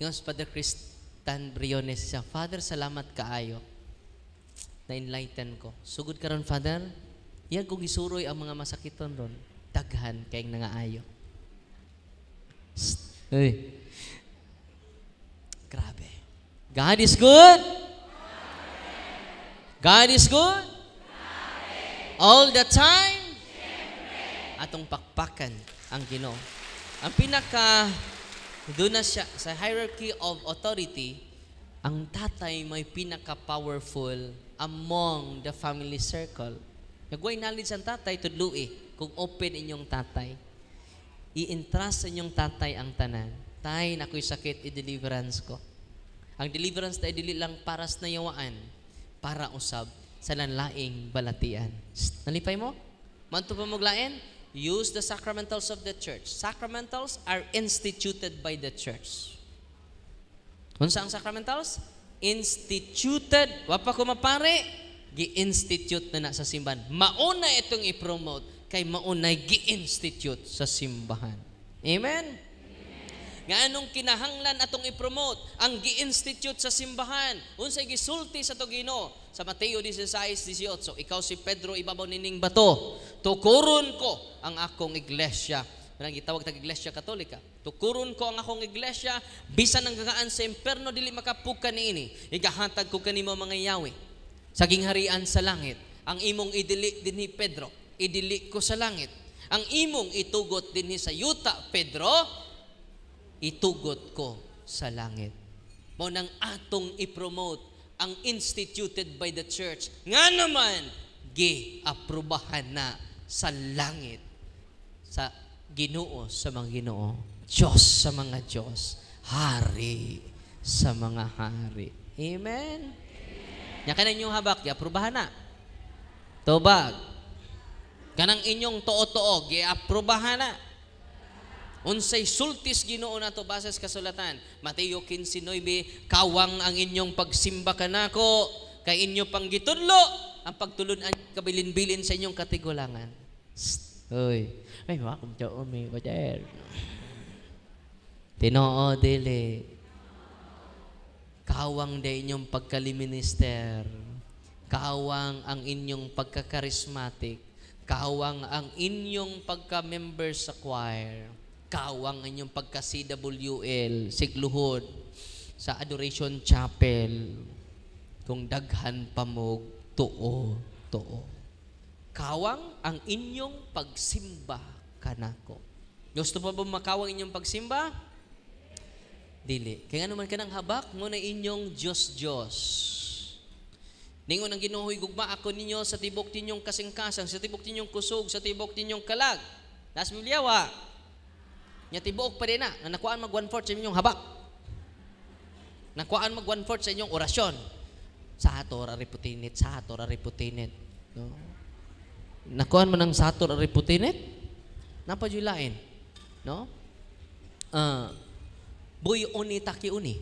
Yung Father Christian Briones siya, Father, salamat kaayo. Na-enlighten ko. Sugod ka ron, Father. Iyag kong isuroy ang mga masakiton ron. Daghan kayong nangaayo. Uy. Grabe. God is good. God is good. All the time. Atong pakpakan ang Ginoo. Ang pinaka doon na siya sa hierarchy of authority, ang tatay may pinaka-powerful among the family circle. Nagway knowledge ang tatay, tudlui. Kung open inyong tatay, i-entrust inyong tatay ang tanan. Tay, nako'y sakit, i-deliverance ko. Ang deliverance na idili lang paras na yawaan, para usab sa nanlaing balatian. Nalipay mo? Manto pa maglain? Use the sacramentals of the church. Sacramentals are instituted by the church. Unsa ang sacramentals? Instituted. Wapa ko mapare, gi-institute na sa simbahan. Mauna itong i-promote kay maunay gi-institute sa simbahan. Amen? Nga anong kinahanglan atong i-promote ang gi-institute sa simbahan. Unsay gisulti sa Ginoo sa Mateo 16:18. Ikaw si Pedro ibabaw nining bato. Tukuron ko ang akong iglesia. Nang gitawag tag iglesia Katolika. Tukuron ko ang akong iglesia bisan ang gagaan sa imperno dili makapukan niini. Igahatag ko kanimo mga yawi sa gingharian sa langit. Ang imong idili dinhi Pedro, idili ko sa langit. Ang imong itugot dinhi sa yuta Pedro, itugot ko sa langit. Mo nang atong i-promote ang instituted by the church nga naman gi-aprubahan na sa langit sa Ginoo sa mga Ginoo, Diyos sa mga Diyos, Hari sa mga hari. Amen? Nya kanang inyong habak, gi-aprubahan na. Tobag. Kanang inyong too-too, gi-aprubahan na. Unsay sultis Ginoo nato base sa kasulatan. Mateo 15:9, kawang ang inyong pagsimba kanako, kay inyo pang gitudlo ang pagtulunan kabilin-bilin sa inyong katigulangan. Hoy, ay wa kum tao mi pader. Tinoo dili. Kawang day inyong pagkaliminister. Kawang ang inyong pagkakarismatic. Kawang ang inyong pagka-member sa choir. Kawang inyong pagka-CWL, sigluhod, sa Adoration Chapel, kung daghan pamog, tuo. Kawang ang inyong pagsimba kanako. Gusto pa ba makawang inyong pagsimba? Dili. Kaya naman kanang habak mo na inyong Diyos. Ningon ang Ginoo, gugma ako ninyo sa tibok tinyong kasingkasang, sa tibok tinyong kusog, sa tibok tinyong kalag. Nas Bibliawa. Nya tibuok pa rin na nakuhaan mag 1/4 sa inyong habak. Nakuhaan mag 1/4 sa inyong orasyon. Sa hator ariputinit, sa hator ariputinit. No? Nakuhaan mo ng sa hator ariputinit? Napadyulain. No? Buy uni taki uni.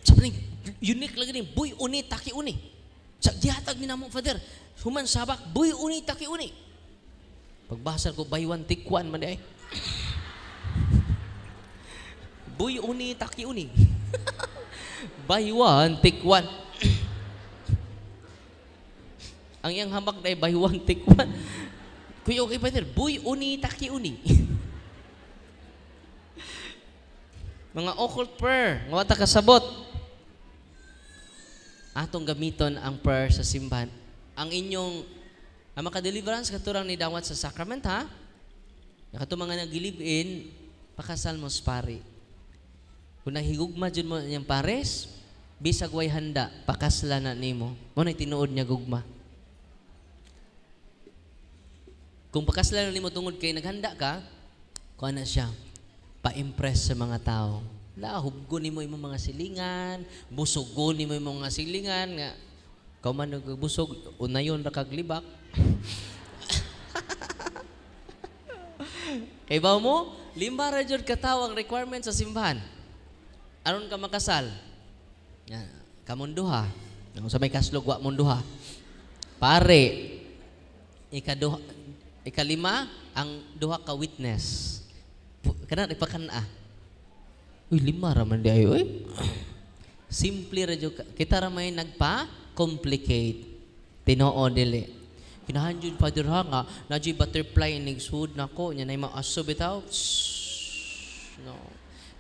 Sabi unique lagi ni buy uni taki uni. Sa dihatag ni namo Father, human sabak buy uni taki uni. Pagbasa ko buy one take one man ay. Buy uni taki uni. Buy one take one. Ang iyang hamak na buy one take one. Kuya okay Father, buy uni taki uni. Mga occult prayer, nga wata kasabot. Atong gamiton ang prayer sa simbahan. Ang inyong maka-deliverance katurang ni dawat sa sacrament ha. Nakato mga nag-live-in, pakasal mo pari. Kung nahigugma dyan mo niyang pares, bisag way handa, pakasla na nimo. Mo na tinuod niya gugma. Kung pakasla na nimo tungod kay naghanda ka, kuha na siya, pa-impress sa mga tao. Hubgo nimo imong mga silingan, busugon nimo imong mga silingan, nga, kau man nagbusog, unayon ra kag libak. Kay ba mo, 5 ra jud ka tawo ang requirement sa simbahan. Aron ka makasal. Kamon duha. Sa may kaslog wa mon duha. Pare. Ikalima ang duha ka witness. Kana ipakana. Uy, 5 ra man di ayo eh. Simple ra jud kita ra may nagpa-complicate. Tinoo dili. Kinahanjud Father ha nga, nadyo'y butterfly inig-sud na ko, niya na yung maaso bitaw. No.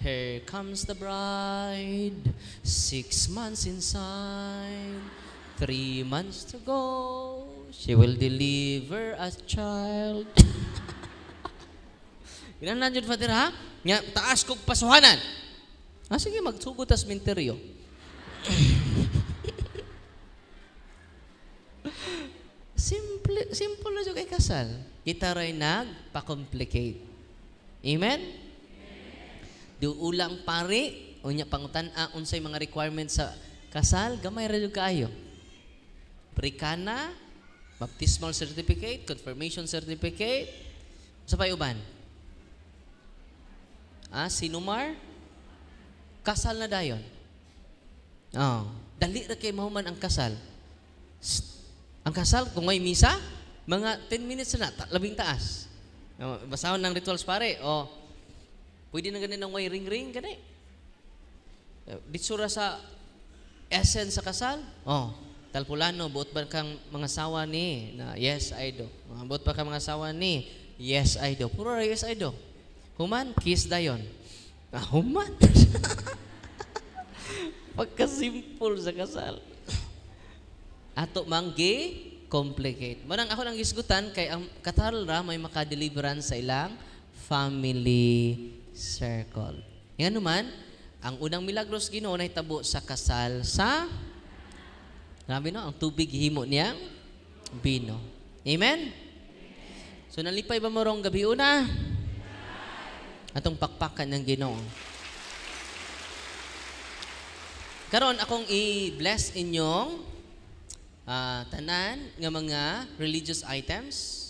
Here comes the bride, 6 months inside, 3 months to go, she will deliver a child. Kinahanjud Father ha, nga taas kong pasuhanan. Sige, magsugod tas minteryo. Simple na yung kay kasal. Kita rin nagpa-complicate. Amen? Ulang pari, unya pangutan unsay mga requirements sa kasal, gamay rin yung kaayo. Prekana, baptismal certificate, confirmation certificate, sa payuban. Sinumar, kasal na dayon. Dali ra kay mahuman ang kasal. Ang kasal, kung may misa, mga 10 minutes na, 10 taas. Basahon ng rituals pare, pwede na ganun ng may ring-ring, ganun. Ditsura sa essence sa kasal, talpulano, buot ba kang mga sawa ni, na yes, I do. Buot ba kang mga sawa ni, yes, I do. Puro yes, I do. Human, kiss dayon. Human. Pagka-simple sa kasal. Ato manggi complicate. Manang ako nang isgutan kay ang kataral ra may makadeliverance sa ilang family circle. Yan naman, ang unang milagros Ginoo nahitabo sa kasal sa grabe no, ang tubig himo niyang bino. Amen. So nalipay ba mo rong gabi una? Atong pakpakan ng Ginoo. Karon akong i-bless inyong tanan nga mga religious items